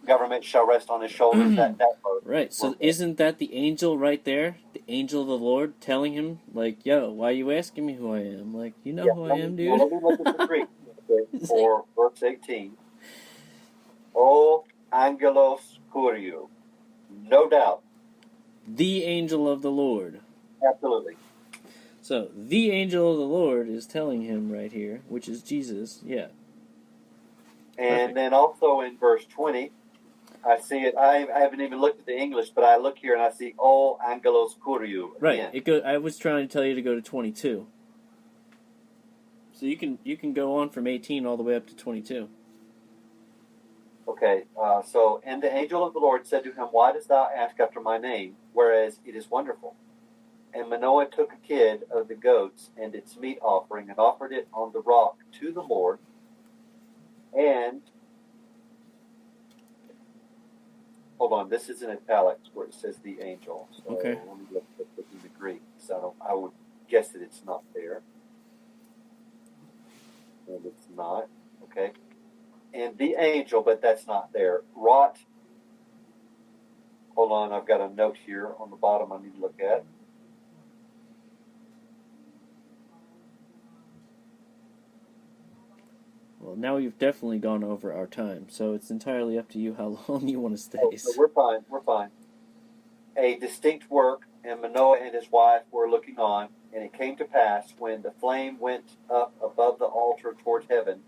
[SPEAKER 2] government shall rest on his shoulders. that verse.
[SPEAKER 1] Right, so isn't that the angel right there? The angel of the Lord telling him, like, yo, why are you asking me who I am? Like, you know who I am, dude.
[SPEAKER 2] Let me look at the Greek for verse 18. O angelos kuriou. No doubt.
[SPEAKER 1] The angel of the Lord.
[SPEAKER 2] Absolutely.
[SPEAKER 1] So, the angel of the Lord is telling him right here, which is Jesus, yeah.
[SPEAKER 2] And
[SPEAKER 1] Perfect.
[SPEAKER 2] then also in verse 20, I see it. I haven't even looked at the English, but I look here and I see O angelos kuriou.
[SPEAKER 1] Right. I was trying to tell you to go to 22. So you can go on from 18 all the way up to 22.
[SPEAKER 2] Okay, and the angel of the Lord said to him, why dost thou ask after my name, whereas it is wonderful? And Manoah took a kid of the goats and its meat offering and offered it on the rock to the Lord. And, hold on, this is in italics where it says the angel. So
[SPEAKER 1] Okay.
[SPEAKER 2] let me look at the Greek. So I would guess that it's not there. And it's not. Okay. And the angel, but that's not there, wrought. Hold on, I've got a note here on the bottom I need to look at.
[SPEAKER 1] Well, now we've definitely gone over our time, so it's entirely up to you how long you want to stay.
[SPEAKER 2] Oh, so we're fine. A distinct work, and Manoah and his wife were looking on, and it came to pass when the flame went up above the altar toward heaven,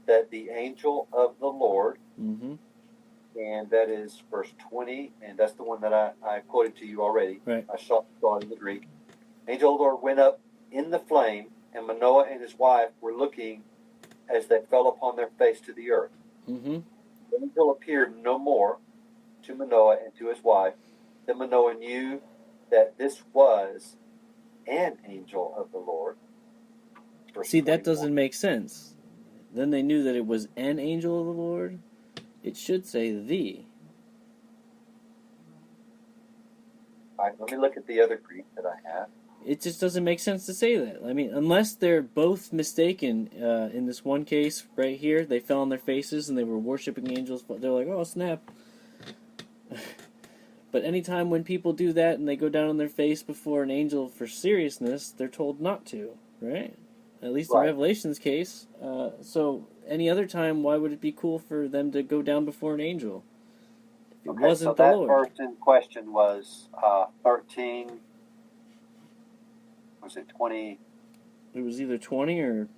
[SPEAKER 2] that the angel of the Lord,
[SPEAKER 1] Mm-hmm.
[SPEAKER 2] and that is verse 20, and that's the one that I quoted to you already.
[SPEAKER 1] Right.
[SPEAKER 2] I saw it in the Greek. Angel of the Lord went up in the flame, and Manoah and his wife were looking as they fell upon their face to the earth.
[SPEAKER 1] Mm-hmm.
[SPEAKER 2] The angel appeared no more to Manoah and to his wife. Then Manoah knew that this was an angel of the Lord. Verse
[SPEAKER 1] See, that
[SPEAKER 2] 21.
[SPEAKER 1] doesn't make sense. Then they knew that it was an angel of the Lord. It should say the.
[SPEAKER 2] All right, let me look at the other Greek that I have.
[SPEAKER 1] It just doesn't make sense to say that. I mean, unless they're both mistaken. In this one case right here, they fell on their faces and they were worshiping angels. But they're like, oh, snap. But anytime when people do that and they go down on their face before an angel for seriousness, they're told not to, right? At least in
[SPEAKER 2] Right.
[SPEAKER 1] Revelation's case. So any other time, why would it be cool for them to go down before an angel? If it
[SPEAKER 2] Okay,
[SPEAKER 1] wasn't
[SPEAKER 2] so
[SPEAKER 1] the
[SPEAKER 2] that
[SPEAKER 1] Lord.
[SPEAKER 2] verse in question was 13. Was it 20?
[SPEAKER 1] It was either 20 or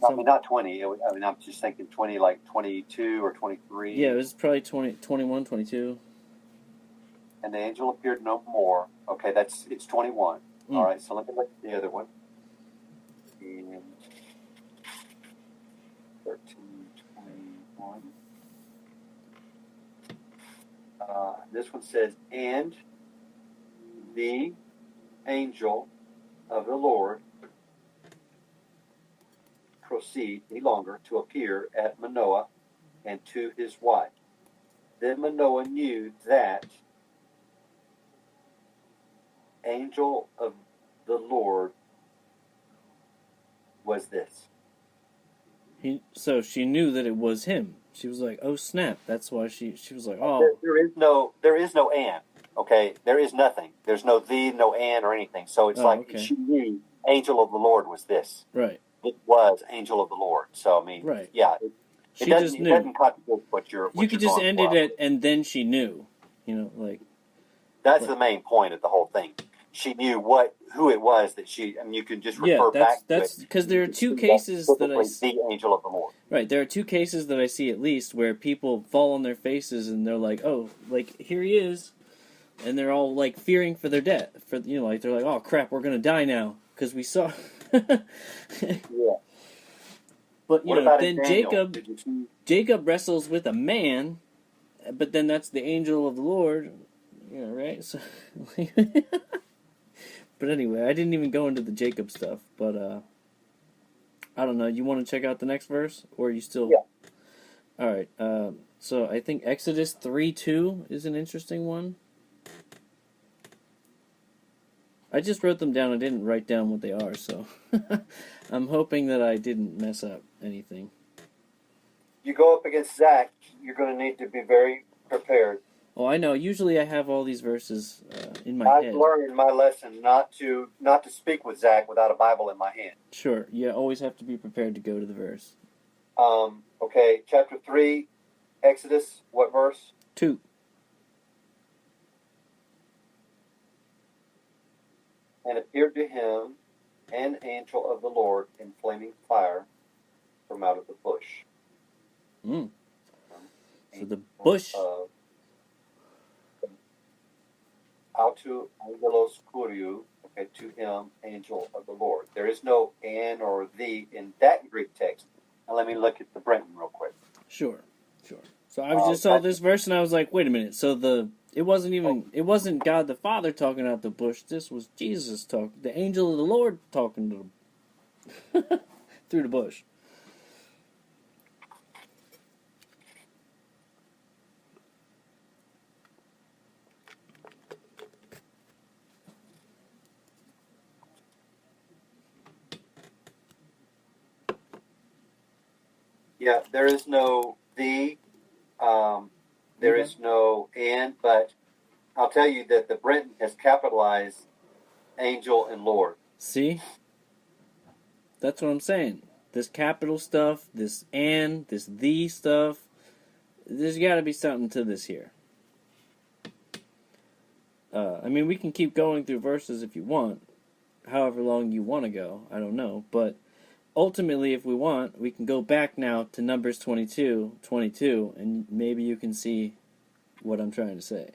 [SPEAKER 2] I mean, not 20. I'm just thinking 20, like 22 or 23.
[SPEAKER 1] Yeah, it was probably 20, 21, 22.
[SPEAKER 2] And the angel appeared no more. Okay, it's 21. All right, so let me look at the other one. And 13, 21. This one says, and the angel of the Lord proceed any longer to appear at Manoah and to his wife. Then Manoah knew that angel of the Lord was this.
[SPEAKER 1] So she knew that it was him. She was like, "Oh snap!" That's why she was like, "Oh."
[SPEAKER 2] There is no and. Okay, there is nothing. There's no the, no and, or anything. So it's
[SPEAKER 1] Oh,
[SPEAKER 2] like
[SPEAKER 1] okay.
[SPEAKER 2] she knew angel of the Lord was this.
[SPEAKER 1] Right.
[SPEAKER 2] it was angel of the Lord. So, I mean,
[SPEAKER 1] Right.
[SPEAKER 2] yeah,
[SPEAKER 1] She just
[SPEAKER 2] it
[SPEAKER 1] knew.
[SPEAKER 2] doesn't contradict what
[SPEAKER 1] You
[SPEAKER 2] you're
[SPEAKER 1] could just
[SPEAKER 2] going
[SPEAKER 1] end
[SPEAKER 2] for.
[SPEAKER 1] it at, and then she knew. You know, like,
[SPEAKER 2] That's the main point of the whole thing. She knew who it was that she, and you can just
[SPEAKER 1] yeah,
[SPEAKER 2] refer back to
[SPEAKER 1] that's
[SPEAKER 2] it.
[SPEAKER 1] because there are two
[SPEAKER 2] That's
[SPEAKER 1] cases that I
[SPEAKER 2] typically the angel of the Lord.
[SPEAKER 1] right. There are two cases that I see at least where people fall on their faces and they're like, "Oh, like here he is," and they're all like fearing for their death. For you know, like they're like, "Oh crap, we're gonna die now," because we saw.
[SPEAKER 2] Yeah.
[SPEAKER 1] But you
[SPEAKER 2] What
[SPEAKER 1] know,
[SPEAKER 2] about
[SPEAKER 1] then
[SPEAKER 2] in Daniel? Did you see?
[SPEAKER 1] Jacob wrestles with a man, but then that's the angel of the Lord. You know, right? So, but anyway, I didn't even go into the Jacob stuff. But I don't know. You want to check out the next verse, or are you still?
[SPEAKER 2] Yeah.
[SPEAKER 1] All right. So I think Exodus 3:2 is an interesting one. I just wrote them down. I didn't write down what they are, so I'm hoping that I didn't mess up anything.
[SPEAKER 2] You go up against Zach, you're going to need to be very prepared.
[SPEAKER 1] Oh, I know. Usually I have all these verses in my
[SPEAKER 2] I've
[SPEAKER 1] head.
[SPEAKER 2] learned in my lesson not to speak with Zach without a Bible in my hand.
[SPEAKER 1] Sure. You always have to be prepared to go to the verse.
[SPEAKER 2] Okay, chapter 3, Exodus, what verse?
[SPEAKER 1] 2.
[SPEAKER 2] And appeared to him an angel of the Lord in flaming fire from out of the bush.
[SPEAKER 1] So the bush.
[SPEAKER 2] Autu angelos kuriou, okay, to him, angel of the Lord. There is no "an" or "the" in that Greek text. Now let me look at the Brenton real quick.
[SPEAKER 1] Sure. So I just saw this verse and I was like, wait a minute. So it wasn't God the Father talking out the bush. This was Jesus talking, the angel of the Lord talking to them through the bush.
[SPEAKER 2] Yeah, there is no "the," there is no "and," but I'll tell you that the Brenton has capitalized angel and Lord.
[SPEAKER 1] See? That's what I'm saying. This capital stuff, this "and," this "the" stuff, there's got to be something to this here. I mean, we can keep going through verses if you want, however long you want to go. I don't know, but ultimately, if we want, we can go back now to Numbers 22, and maybe you can see what I'm trying to say.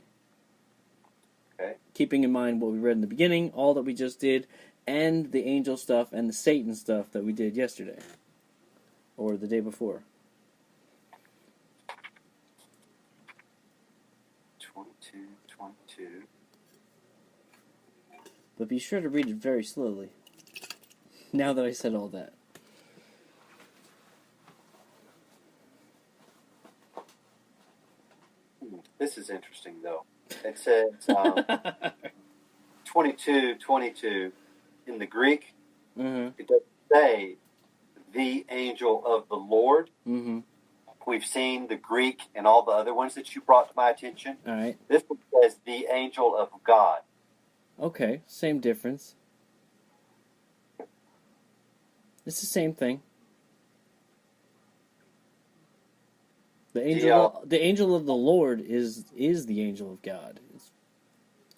[SPEAKER 2] Okay.
[SPEAKER 1] Keeping in mind what we read in the beginning, all that we just did, and the angel stuff and the Satan stuff that we did yesterday. Or the day before.
[SPEAKER 2] 22.
[SPEAKER 1] But be sure to read it very slowly. Now that I said all that.
[SPEAKER 2] This is interesting, though. It says 22 in the Greek.
[SPEAKER 1] Mm-hmm.
[SPEAKER 2] It doesn't say the angel of the Lord.
[SPEAKER 1] Mm-hmm.
[SPEAKER 2] We've seen the Greek and all the other ones that you brought to my attention.
[SPEAKER 1] All right.
[SPEAKER 2] This one says the angel of God.
[SPEAKER 1] Okay, same difference. It's the same thing. The angel of the Lord is the angel of God.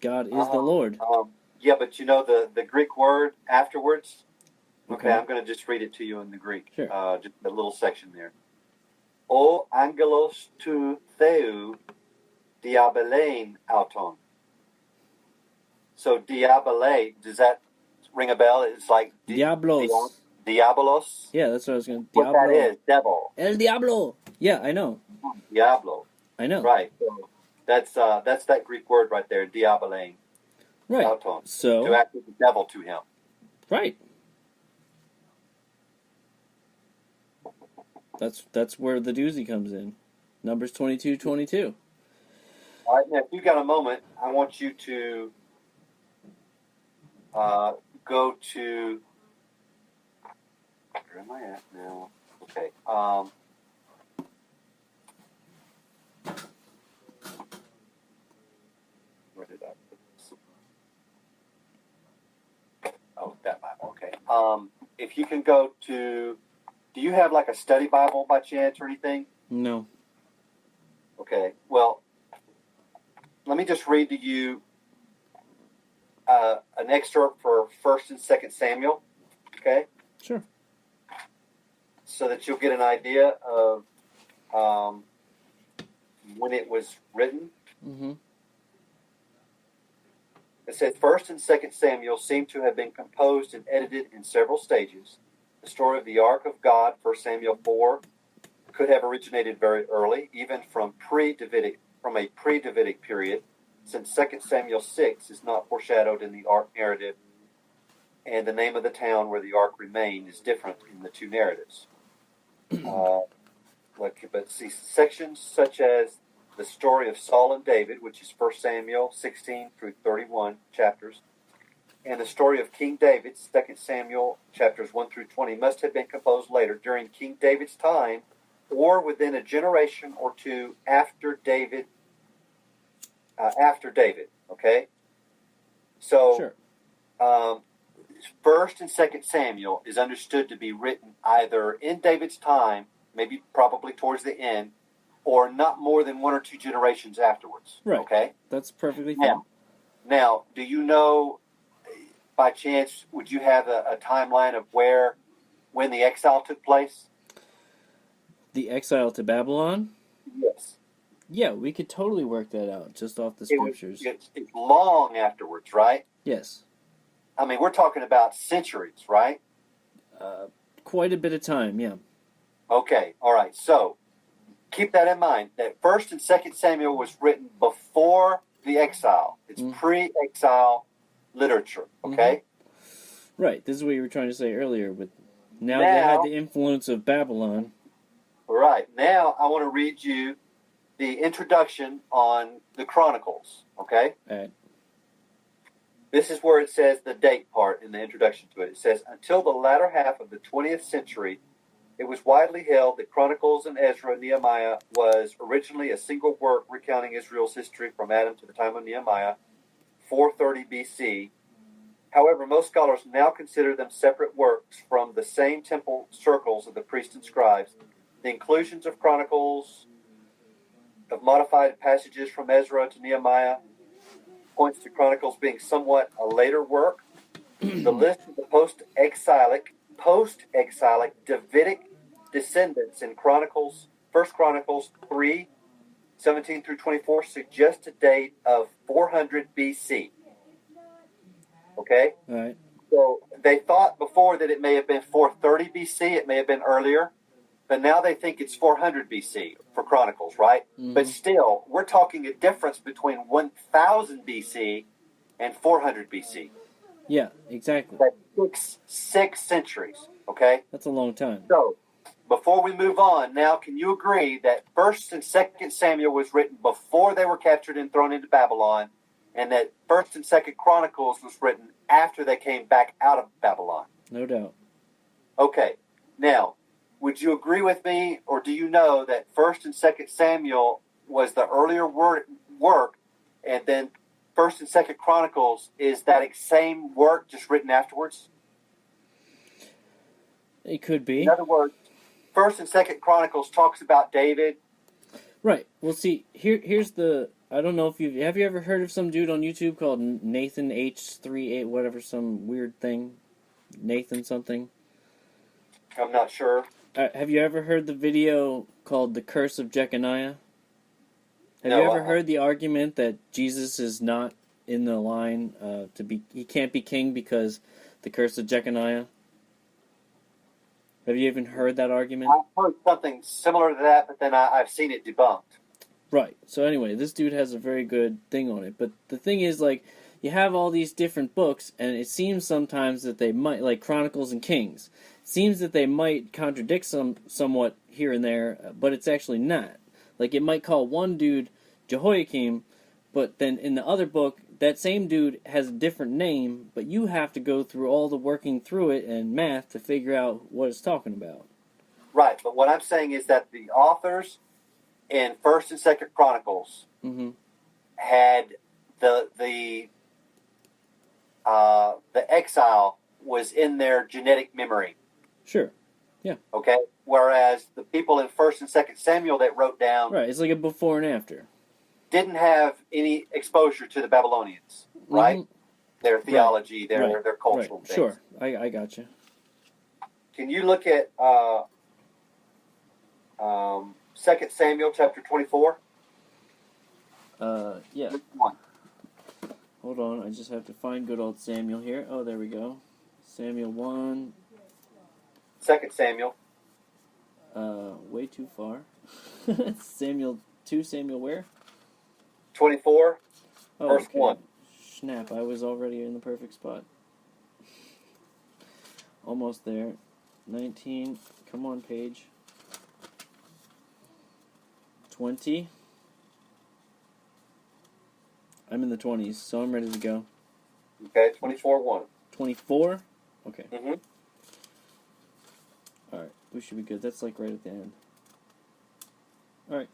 [SPEAKER 1] God is the Lord.
[SPEAKER 2] Yeah, but you know the Greek word afterwards?
[SPEAKER 1] Okay.
[SPEAKER 2] I'm going to just read it to you in the Greek.
[SPEAKER 1] Sure.
[SPEAKER 2] Just a little section there. O angelos tu theou diabelein auton. So diabele, does that ring a bell? It's like
[SPEAKER 1] Diablos.
[SPEAKER 2] Diabolos?
[SPEAKER 1] Yeah, that's what I was going to...
[SPEAKER 2] What that is, devil.
[SPEAKER 1] El Diablo. Yeah, I know.
[SPEAKER 2] Diablo.
[SPEAKER 1] I know.
[SPEAKER 2] Right. So that's that Greek word right there, diabelein.
[SPEAKER 1] Right.
[SPEAKER 2] Auton.
[SPEAKER 1] So...
[SPEAKER 2] To act as the devil to him.
[SPEAKER 1] Right. That's where the doozy comes in. Numbers 22.
[SPEAKER 2] All right, now if you've got a moment, I want you to go to... Where am I at now? Okay. Where did I put this? Oh, that Bible. Okay. if you can go to, do you have like a study Bible by chance or anything?
[SPEAKER 1] No.
[SPEAKER 2] Okay, well, let me just read to you an excerpt for 1st and 2nd Samuel, okay?
[SPEAKER 1] Sure.
[SPEAKER 2] So that you'll get an idea of when it was written.
[SPEAKER 1] Mm-hmm.
[SPEAKER 2] It says 1st and 2nd Samuel seem to have been composed and edited in several stages. The story of the Ark of God, 1 Samuel 4, could have originated very early, even from a pre-Davidic period, since 2 Samuel 6 is not foreshadowed in the Ark narrative, and the name of the town where the Ark remained is different in the two narratives. But see, sections such as the story of Saul and David, which is 1 Samuel 16 through 31 chapters, and the story of King David, 2 Samuel chapters 1 through 20, must have been composed later during King David's time or within a generation or two after David. Okay? So,
[SPEAKER 1] Sure.
[SPEAKER 2] 1st and 2nd Samuel is understood to be written either in David's time, maybe probably towards the end, or not more than one or two generations afterwards.
[SPEAKER 1] Right.
[SPEAKER 2] Okay?
[SPEAKER 1] That's perfectly fine.
[SPEAKER 2] Now, do you know, by chance, would you have a timeline of when the exile took place?
[SPEAKER 1] The exile to Babylon?
[SPEAKER 2] Yes.
[SPEAKER 1] Yeah, we could totally work that out just off the scriptures.
[SPEAKER 2] It's long afterwards, right?
[SPEAKER 1] Yes.
[SPEAKER 2] I mean, we're talking about centuries, right?
[SPEAKER 1] Quite a bit of time, yeah.
[SPEAKER 2] Okay, all right. So, keep that in mind, that 1st and 2nd Samuel was written before the exile. It's pre-exile literature, okay?
[SPEAKER 1] Mm-hmm. Right, this is what you were trying to say earlier, but now they had the influence of Babylon.
[SPEAKER 2] Right, now I want to read you the introduction on the Chronicles, okay?
[SPEAKER 1] All right.
[SPEAKER 2] This is where it says the date part in the introduction to it. It says, until the latter half of the 20th century, it was widely held that Chronicles and Ezra and Nehemiah was originally a single work recounting Israel's history from Adam to the time of Nehemiah, 430 BC. However, most scholars now consider them separate works from the same temple circles of the priests and scribes. The inclusions of Chronicles, of modified passages from Ezra to Nehemiah, points to Chronicles being somewhat a later work. The list of the post-exilic Davidic descendants in Chronicles, 1 Chronicles 3, 17 through 24, suggests a date of 400 BC. Okay?
[SPEAKER 1] All right.
[SPEAKER 2] So they thought before that it may have been 430 BC, it may have been earlier, but now they think it's 400 BC for Chronicles, right?
[SPEAKER 1] Mm-hmm.
[SPEAKER 2] But still, we're talking a difference between 1000 BC and 400 BC.
[SPEAKER 1] Yeah, exactly.
[SPEAKER 2] That's six centuries, okay?
[SPEAKER 1] That's a long time.
[SPEAKER 2] So, before we move on, now can you agree that 1st and 2nd Samuel was written before they were captured and thrown into Babylon, and that 1st and 2nd Chronicles was written after they came back out of Babylon?
[SPEAKER 1] No doubt.
[SPEAKER 2] Okay. Now, would you agree with me, or do you know that 1st and 2nd Samuel was the earlier work, and then 1st and 2nd Chronicles is that same work just written afterwards?
[SPEAKER 1] It could be.
[SPEAKER 2] In other words, 1st and 2nd Chronicles talks about David.
[SPEAKER 1] Right. Well, see, here's the. I don't know if have you ever heard of some dude on YouTube called Nathan H38 whatever, some weird thing, Nathan something.
[SPEAKER 2] I'm not sure.
[SPEAKER 1] Have you ever heard the video called The Curse of Jeconiah? Have
[SPEAKER 2] No,
[SPEAKER 1] you ever heard the argument that Jesus is not in the line he can't be king because the curse of Jeconiah? Have you even heard that argument?
[SPEAKER 2] I've heard something similar to that, but then I've seen it debunked.
[SPEAKER 1] Right. So anyway, this dude has a very good thing on it. But the thing is, like, you have all these different books, and it seems sometimes that they might, like Chronicles and Kings, it seems that they might contradict somewhat here and there, but it's actually not. Like, it might call one dude Jehoiakim, but then in the other book, that same dude has a different name, but you have to go through all the working through it and math to figure out what it's talking about.
[SPEAKER 2] Right, but what I'm saying is that the authors in 1st and 2nd Chronicles had the exile was in their genetic memory.
[SPEAKER 1] Sure.
[SPEAKER 2] Okay? Whereas the people in 1st and 2nd Samuel that wrote down
[SPEAKER 1] Right. It's like a before and after.
[SPEAKER 2] didn't have any exposure to the Babylonians, right?
[SPEAKER 1] Mhm.
[SPEAKER 2] Their theology, their cultural
[SPEAKER 1] Right.
[SPEAKER 2] things.
[SPEAKER 1] Sure. I got you.
[SPEAKER 2] Can you look at 2 Samuel chapter 24?
[SPEAKER 1] Yeah.
[SPEAKER 2] Verse 1.
[SPEAKER 1] Hold on. I just have to find good old Samuel here. Oh, there we go. Samuel 1.
[SPEAKER 2] 2 Samuel.
[SPEAKER 1] Way too far. Samuel 2, Samuel where?
[SPEAKER 2] 24,
[SPEAKER 1] Oh,
[SPEAKER 2] verse
[SPEAKER 1] okay.
[SPEAKER 2] 1.
[SPEAKER 1] Snap, I was already in the perfect spot. Almost there. 19. Come on, page. 20. I'm in the 20s, so I'm ready to go.
[SPEAKER 2] Okay, 24:1.
[SPEAKER 1] 24? Okay.
[SPEAKER 2] Mm-hmm.
[SPEAKER 1] Alright, we should be good. That's like right at the end. Alright.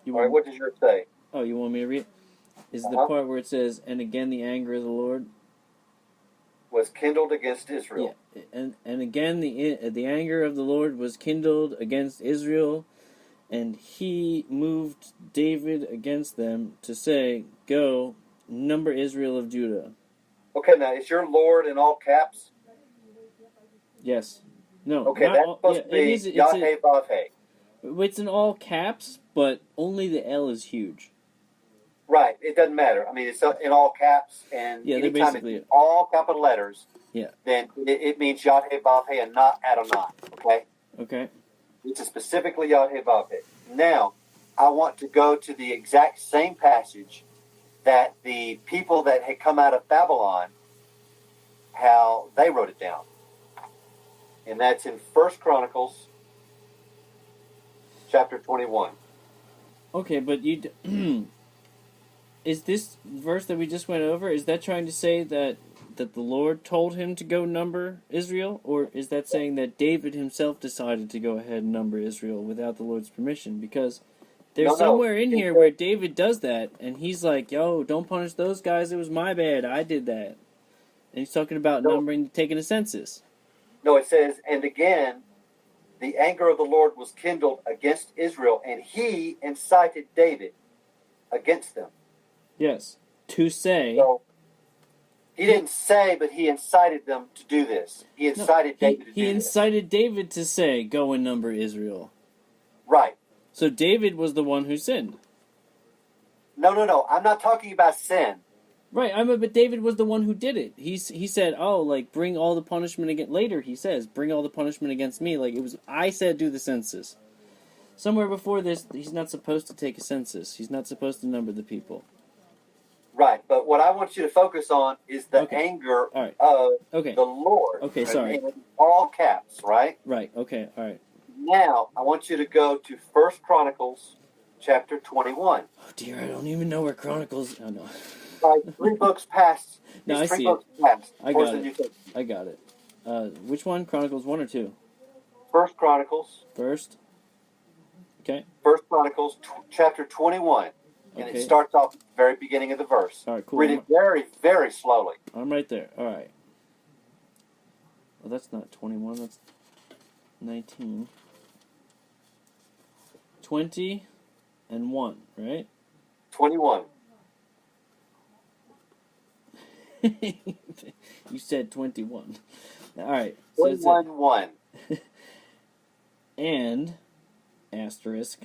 [SPEAKER 2] All right, what does yours say?
[SPEAKER 1] Oh, you want me to read it? Is the
[SPEAKER 2] Uh-huh.
[SPEAKER 1] part where it says, and again the anger of the Lord?
[SPEAKER 2] Was kindled against Israel.
[SPEAKER 1] Yeah, and again the anger of the Lord was kindled against Israel, and he moved David against them to say, go, number Israel of Judah.
[SPEAKER 2] Okay, now is your Lord in all caps?
[SPEAKER 1] Yes. No.
[SPEAKER 2] Okay,
[SPEAKER 1] not
[SPEAKER 2] that's
[SPEAKER 1] all,
[SPEAKER 2] supposed
[SPEAKER 1] yeah,
[SPEAKER 2] to be
[SPEAKER 1] it's
[SPEAKER 2] Yahweh.
[SPEAKER 1] it's in all caps, but only the L is huge.
[SPEAKER 2] Right, it doesn't matter. I mean, it's in all caps, and
[SPEAKER 1] Yeah, they're
[SPEAKER 2] anytime
[SPEAKER 1] basically
[SPEAKER 2] it's all capital letters,
[SPEAKER 1] yeah.
[SPEAKER 2] then it means Yahweh and not Adonai. Okay?
[SPEAKER 1] Okay.
[SPEAKER 2] It's specifically Yahweh. Now, I want to go to the exact same passage that the people that had come out of Babylon, how they wrote it down. And that's in 1 Chronicles chapter 21.
[SPEAKER 1] Okay, but is this verse that we just went over, is that trying to say that the Lord told him to go number Israel? Or is that saying that David himself decided to go ahead and number Israel without the Lord's permission? Because there's somewhere in here where David does that, and he's like, yo, don't punish those guys, it was my bad, I did that. And he's talking about numbering, taking a census.
[SPEAKER 2] No, it says, and again, the anger of the Lord was kindled against Israel, and he incited David against them.
[SPEAKER 1] Yes. To say.
[SPEAKER 2] So, he didn't say, but he incited them to do this. He incited David to do this.
[SPEAKER 1] He incited David to say, go and number Israel.
[SPEAKER 2] Right.
[SPEAKER 1] So David was the one who sinned.
[SPEAKER 2] No. I'm not talking about sin.
[SPEAKER 1] Right, but David was the one who did it. He said, oh, like, bring all the punishment against... Later, he says, bring all the punishment against me. Like, it was... I said do the census. Somewhere before this, he's not supposed to take a census. He's not supposed to number the people.
[SPEAKER 2] Right, but what I want you to focus on is the anger of the Lord.
[SPEAKER 1] Okay, sorry.
[SPEAKER 2] In all caps, right?
[SPEAKER 1] Right, okay, all right.
[SPEAKER 2] Now, I want you to go to 1 Chronicles chapter 21.
[SPEAKER 1] Oh, dear, I don't even know where Chronicles... Oh, no.
[SPEAKER 2] Like 3 books past.
[SPEAKER 1] No, I see
[SPEAKER 2] books past.
[SPEAKER 1] I got it. I got it. Which one? Chronicles 1 or 2?
[SPEAKER 2] 1 Chronicles.
[SPEAKER 1] First? Okay.
[SPEAKER 2] 1 Chronicles chapter 21. And it starts off at the very beginning of the verse.
[SPEAKER 1] All right, cool.
[SPEAKER 2] Read it very, very slowly.
[SPEAKER 1] I'm right there. All right. Well, that's not 21. That's 19. 20 and 1, right?
[SPEAKER 2] 21.
[SPEAKER 1] You said 21. All right.
[SPEAKER 2] 21:1.
[SPEAKER 1] And, asterisk,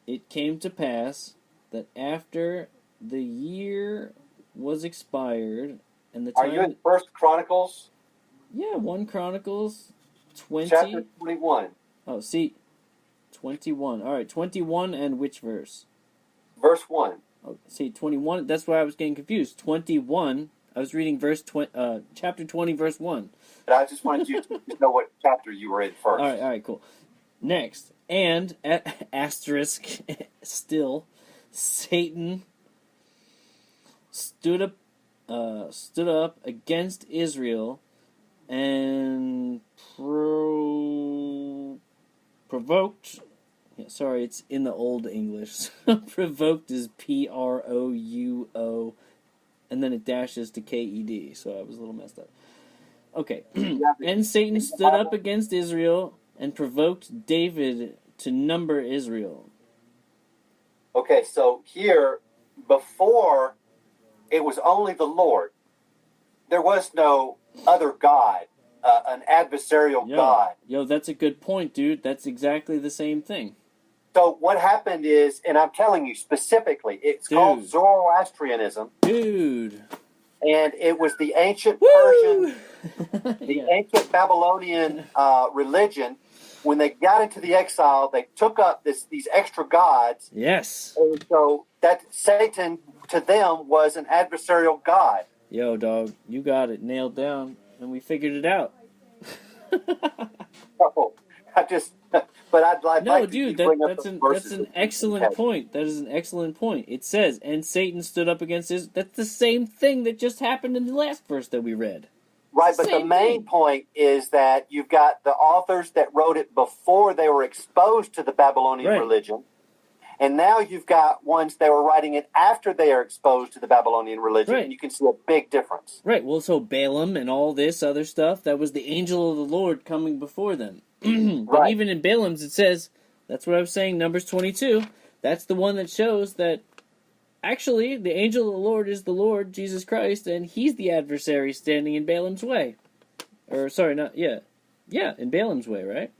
[SPEAKER 1] it came to pass that after the year was expired and the time...
[SPEAKER 2] Are you in 1 Chronicles?
[SPEAKER 1] Yeah, 1 Chronicles 20.
[SPEAKER 2] Chapter 21.
[SPEAKER 1] Oh, see, 21. All right, 21 and which verse?
[SPEAKER 2] Verse 1.
[SPEAKER 1] Oh, see, 21. That's why I was getting confused. 21. I was reading chapter 20, verse 1.
[SPEAKER 2] But I just wanted you to know what chapter you were in first.
[SPEAKER 1] All right, cool. Next, and asterisk, still, Satan stood up against Israel and provoked. Yeah, sorry, it's in the old English. Provoked is PROUOKED. and then it dashes to K-E-D, so I was a little messed up. Okay.
[SPEAKER 2] Yeah,
[SPEAKER 1] And Satan stood up against Israel and provoked David to number Israel.
[SPEAKER 2] Okay, so here, before, it was only the Lord. There was no other God, an adversarial God.
[SPEAKER 1] Yo, that's a good point, dude. That's exactly the same thing.
[SPEAKER 2] So what happened is, and I'm telling you specifically, it's called Zoroastrianism.
[SPEAKER 1] Dude.
[SPEAKER 2] And it was the ancient
[SPEAKER 1] Woo!
[SPEAKER 2] Persian, the ancient Babylonian religion. When they got into the exile, they took up these extra gods.
[SPEAKER 1] Yes.
[SPEAKER 2] And so that Satan, to them, was an adversarial God.
[SPEAKER 1] Yo, dog, you got it nailed down, and we figured it out.
[SPEAKER 2] Oh, but I'd like
[SPEAKER 1] No,
[SPEAKER 2] to
[SPEAKER 1] dude,
[SPEAKER 2] bring up
[SPEAKER 1] that's
[SPEAKER 2] verses
[SPEAKER 1] an excellent point. That is an excellent point. It says, and Satan stood up against his... That's the same thing that just happened in the last verse that we read.
[SPEAKER 2] Right, but the main point is that you've got the authors that wrote it before they were exposed to the Babylonian religion. And now you've got ones that were writing it after they are exposed to the Babylonian religion, and you can see a big difference.
[SPEAKER 1] Right, well, so Balaam and all this other stuff, that was the angel of the Lord coming before them. But even in Balaam's, it says, that's what I was saying, Numbers 22, that's the one that shows that, actually, the angel of the Lord is the Lord, Jesus Christ, and he's the adversary standing in Balaam's way. Or, sorry, in Balaam's way, right?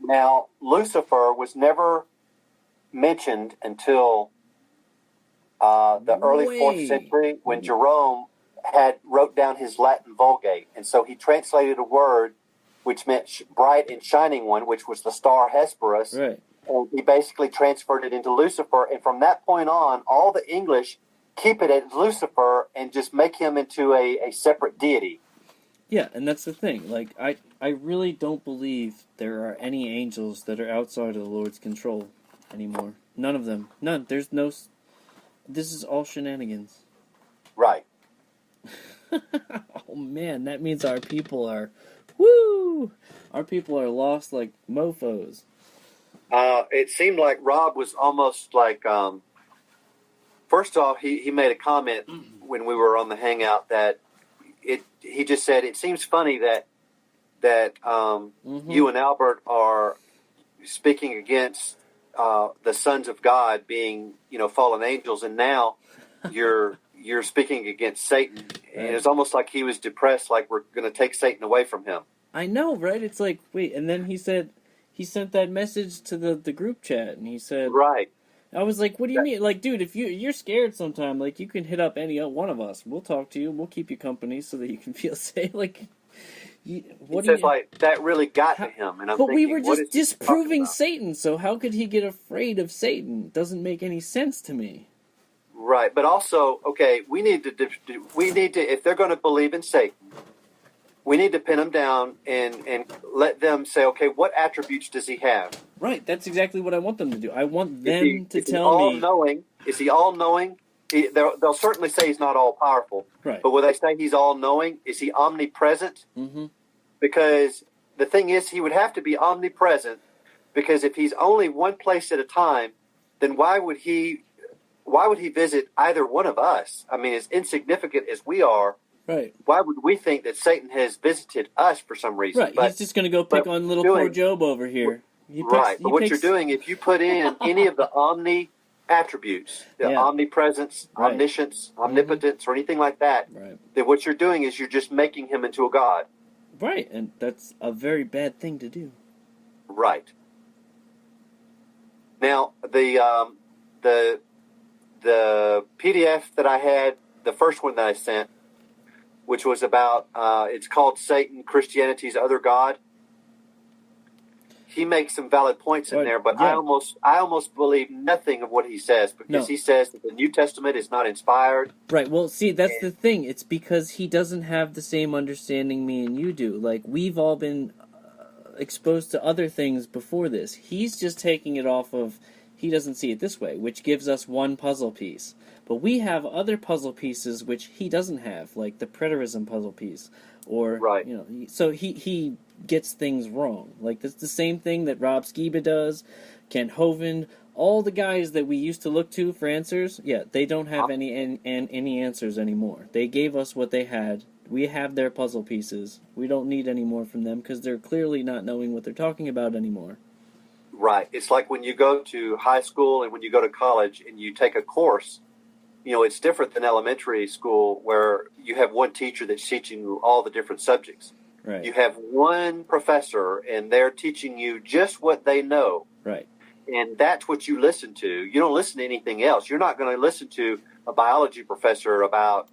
[SPEAKER 2] Now, Lucifer was never mentioned until the early 4th century when Jerome wrote down his Latin Vulgate. And so he translated a word which meant bright and shining one, which was the star Hesperus.
[SPEAKER 1] Right.
[SPEAKER 2] And he basically transferred it into Lucifer. And from that point on, all the English keep it as Lucifer and just make him into a separate deity.
[SPEAKER 1] Yeah, and that's the thing. Like, I really don't believe there are any angels that are outside of the Lord's control anymore. None of them. None. There's no... This is all shenanigans.
[SPEAKER 2] Right.
[SPEAKER 1] Oh, man, that means our people are... Woo! Our people are lost like mofos.
[SPEAKER 2] It seemed like Rob was almost like... first off, he made a comment when we were on the Hangout that he just said, it seems funny that you and Albert are speaking against the sons of God being, fallen angels, and now you're speaking against Satan. And it's almost like he was depressed, like we're going to take Satan away from him.
[SPEAKER 1] I know, right? It's like, wait, and then he said, he sent that message to the group chat, and he said...
[SPEAKER 2] Right.
[SPEAKER 1] I was like, what do you mean? Like, dude, if you're scared sometime, like, you can hit up any one of us. We'll talk to you. We'll keep you company so that you can feel safe. Like,
[SPEAKER 2] like, that really got to him. And I'm thinking,
[SPEAKER 1] we were just disproving Satan, so how could he get afraid of Satan? Doesn't make any sense to me.
[SPEAKER 2] Right, but also, okay, we need to, if they're going to believe in Satan, we need to pin them down and let them say, okay, what attributes does he have?
[SPEAKER 1] Right, that's exactly what I want them to do. I want them to tell me.
[SPEAKER 2] All-knowing? Is he all-knowing? They'll certainly say he's not all-powerful.
[SPEAKER 1] Right.
[SPEAKER 2] But will they say he's all-knowing? Is he omnipresent?
[SPEAKER 1] Mm-hmm.
[SPEAKER 2] Because the thing is, he would have to be omnipresent, because if he's only one place at a time, then why would he visit either one of us? I mean, as insignificant as we are,
[SPEAKER 1] right?
[SPEAKER 2] Why would we think that Satan has visited us for some reason?
[SPEAKER 1] Right, he's just going to go pick on little poor Job over here.
[SPEAKER 2] But what you're doing, if you put in any of the omni attributes, the omnipresence, omniscience, omnipotence, or anything like that, then what you're doing is you're just making him into a god.
[SPEAKER 1] Right, and that's a very bad thing to do.
[SPEAKER 2] Right. Now, the PDF that I had, the first one that I sent, which was about, it's called Satan, Christianity's Other God. He makes some valid points in there, but I almost believe nothing of what he says, because he says that the New Testament is not inspired.
[SPEAKER 1] Right, well, see, that's the thing. It's because he doesn't have the same understanding me and you do. Like, we've all been exposed to other things before this. He's just taking it off of, he doesn't see it this way, which gives us one puzzle piece. But we have other puzzle pieces which he doesn't have, like the preterism puzzle piece. Or, so he gets things wrong. Like, that's the same thing that Rob Skiba does, Kent Hovind, all the guys that we used to look to for answers, yeah, they don't have any answers anymore. They gave us what they had. We have their puzzle pieces. We don't need any more from them because they're clearly not knowing what they're talking about anymore.
[SPEAKER 2] Right. It's like when you go to high school and when you go to college and you take a course, it's different than elementary school where you have one teacher that's teaching you all the different subjects.
[SPEAKER 1] Right.
[SPEAKER 2] You have one professor and they're teaching you just what they know.
[SPEAKER 1] Right.
[SPEAKER 2] And that's what you listen to. You don't listen to anything else. You're not going to listen to a biology professor about,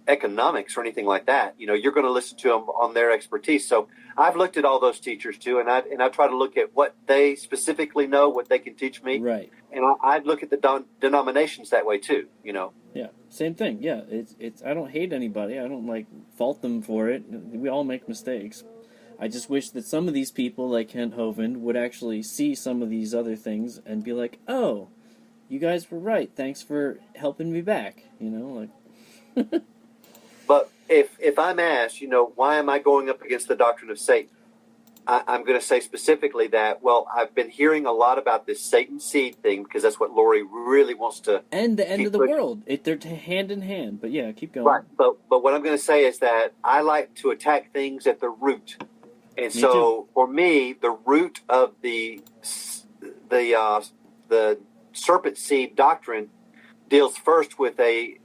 [SPEAKER 2] economics or anything like that. You're going to listen to them on their expertise. So I've looked at all those teachers too, and I try to look at what they specifically know, what they can teach me.
[SPEAKER 1] Right.
[SPEAKER 2] And I look at the denominations that way too.
[SPEAKER 1] Yeah. Same thing. Yeah. It's. I don't hate anybody. I don't fault them for it. We all make mistakes. I just wish that some of these people, like Kent Hovind, would actually see some of these other things and be like, "Oh, you guys were right. Thanks for helping me back."
[SPEAKER 2] But if I'm asked, why am I going up against the doctrine of Satan? I'm going to say specifically that, I've been hearing a lot about this Satan seed thing because that's what Lori really wants to.
[SPEAKER 1] And the end of the world. They're hand in hand. But yeah, keep going.
[SPEAKER 2] Right. But what I'm going to say is that I like to attack things at the root. And so for me, the root of the serpent seed doctrine deals first with a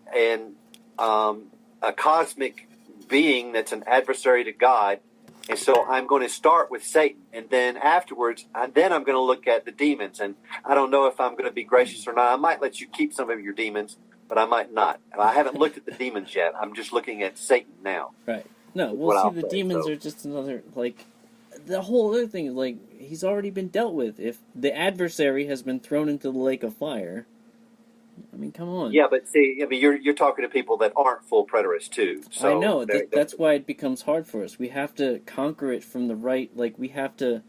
[SPEAKER 2] cosmic being that's an adversary to God. And so I'm going to start with Satan. And then afterwards, I'm going to look at the demons. And I don't know if I'm going to be gracious or not. I might let you keep some of your demons, but I might not. I haven't looked at the demons yet. I'm just looking at Satan now.
[SPEAKER 1] Right. No, the demons are just another, the whole other thing is, he's already been dealt with. If the adversary has been thrown into the lake of fire, I mean, come on.
[SPEAKER 2] Yeah, but see, you're talking to people that aren't full preterists too. So
[SPEAKER 1] I know. That's why it becomes hard for us. We have to conquer it from the right, we have to,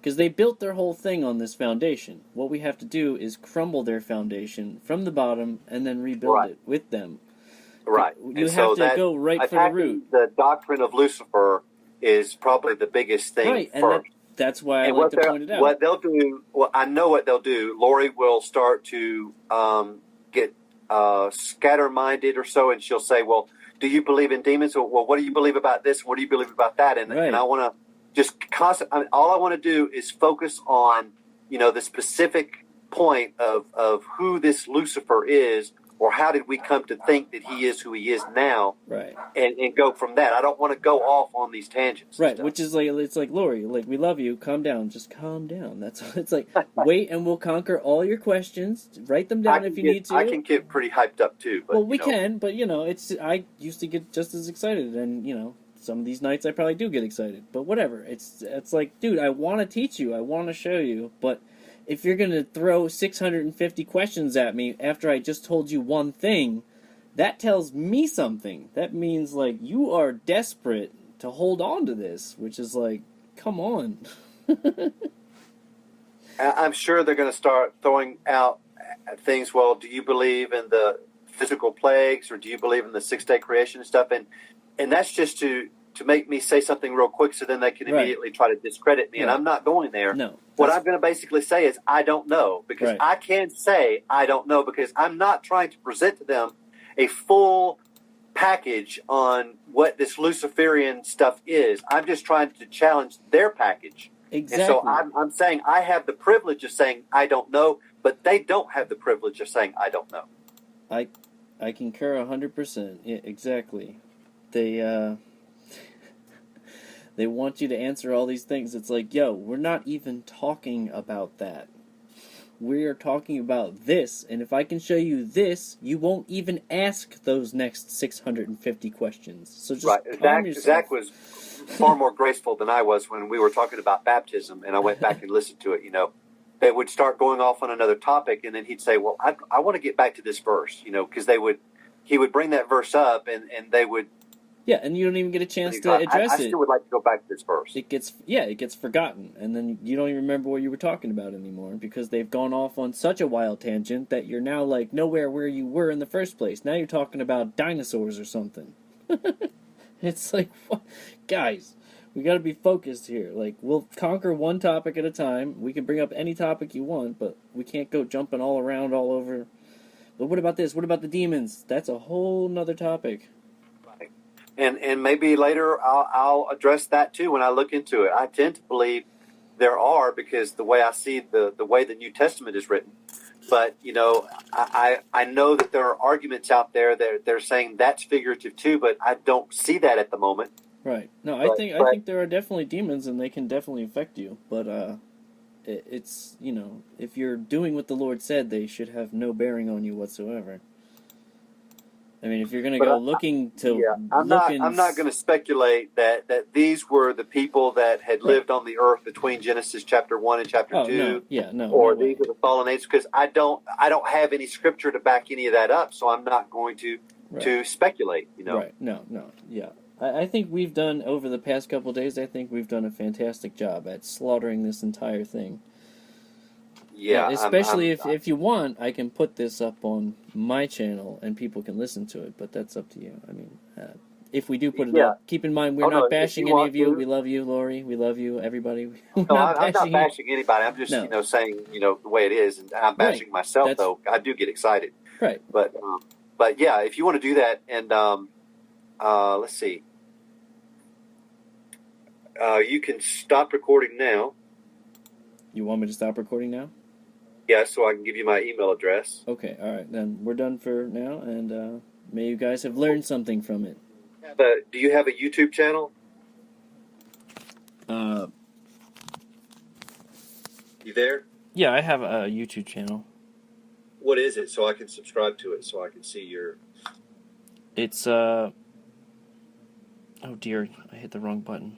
[SPEAKER 1] because they built their whole thing on this foundation. What we have to do is crumble their foundation from the bottom and then rebuild it with them.
[SPEAKER 2] Right.
[SPEAKER 1] You have to go right for the root.
[SPEAKER 2] The doctrine of Lucifer is probably the biggest thing
[SPEAKER 1] right,
[SPEAKER 2] first.
[SPEAKER 1] And that's why I like to point it out.
[SPEAKER 2] What they'll do, I know what they'll do. Lori will start to get scatter-minded or so, and she'll say, well, do you believe in demons? Well, what do you believe about this? What do you believe about that? And I want to just all I want to do is focus on, the specific point of who this Lucifer is, or how did we come to think that he is who he is now?
[SPEAKER 1] Right.
[SPEAKER 2] And go from that. I don't want to go off on these tangents.
[SPEAKER 1] Right, which is it's like, Lori, we love you, calm down, just calm down. It's like, wait and we'll conquer all your questions, write them down if you need to.
[SPEAKER 2] I can get pretty hyped up too. But,
[SPEAKER 1] we can, but I used to get just as excited, and some of these nights I probably do get excited, but whatever. It's like, dude, I want to teach you, I want to show you, but if you're going to throw 650 questions at me after I just told you one thing, that tells me something. That means, you are desperate to hold on to this, which is come on.
[SPEAKER 2] I'm sure they're going to start throwing out things, well, do you believe in the physical plagues, or do you believe in the six-day creation and stuff? And that's just to make me say something real quick so then they can immediately try to discredit me, and I'm not going there.
[SPEAKER 1] No.
[SPEAKER 2] What I'm going to basically say is I don't know, because I can say I don't know, because I'm not trying to present to them a full package on what this Luciferian stuff is. I'm just trying to challenge their package.
[SPEAKER 1] Exactly.
[SPEAKER 2] And so I'm saying I have the privilege of saying I don't know, but they don't have the privilege of saying I don't know.
[SPEAKER 1] I concur 100%. Yeah, exactly. They want you to answer all these things. It's like, yo, we're not even talking about that. We're talking about this, and if I can show you this, you won't even ask those next 650 questions. So just calm yourself.
[SPEAKER 2] Zach was far more graceful than I was when we were talking about baptism, and I went back and listened to it. They would start going off on another topic, and then he'd say, well, I want to get back to this verse, because he would bring that verse up, and they would.
[SPEAKER 1] Yeah, and you don't even get a chance to address it.
[SPEAKER 2] I still would like to go back to this verse.
[SPEAKER 1] It gets forgotten, and then you don't even remember what you were talking about anymore, because they've gone off on such a wild tangent that you're now nowhere where you were in the first place. Now you're talking about dinosaurs or something. It's like, what? Guys, We got to be focused here. Like, we'll conquer one topic at a time. We can bring up any topic you want, but we can't go jumping all around, all over. But what about this? What about the demons? That's a whole nother topic.
[SPEAKER 2] Right. And maybe later I'll address that too when I look into it. I tend to believe there are, because the way I see the way the New Testament is written. But, you know, I know that there are arguments out there that they're saying that's figurative too, but I don't see that at the moment.
[SPEAKER 1] Right. No, I think there are definitely demons, and they can definitely affect you. But it's, you know, if you're doing what the Lord said, they should have no bearing on you whatsoever. I mean, if you're going to go looking to...
[SPEAKER 2] Yeah, I'm not going to speculate that these were the people that had lived on the earth between Genesis chapter 1 and chapter 2. Or these are the fallen angels, because I don't have any scripture to back any of that up, so I'm not going to speculate, you know.
[SPEAKER 1] Right. No, yeah. I think we've done, over the past couple of days, I think we've done a fantastic job at slaughtering this entire thing.
[SPEAKER 2] Yeah,
[SPEAKER 1] especially if you want, I can put this up on my channel and people can listen to it, but that's up to you. I mean, if we do put it up, keep in mind we're not bashing any of you. We love you, Lori. We love you, everybody.
[SPEAKER 2] I'm not bashing anybody. I'm just saying the way it is, and I'm bashing myself though. I do get excited.
[SPEAKER 1] Right.
[SPEAKER 2] But yeah, if you want to do that, and let's see, you can stop recording now.
[SPEAKER 1] You want me to stop recording now?
[SPEAKER 2] Yeah, so I can give you my email address.
[SPEAKER 1] Okay, all right. Then we're done for now, and may you guys have learned something from it.
[SPEAKER 2] Do you have a YouTube channel? You there?
[SPEAKER 1] Yeah, I have a YouTube channel.
[SPEAKER 2] What is it, so I can subscribe to it, so I can see your...
[SPEAKER 1] It's, oh dear, I hit the wrong button.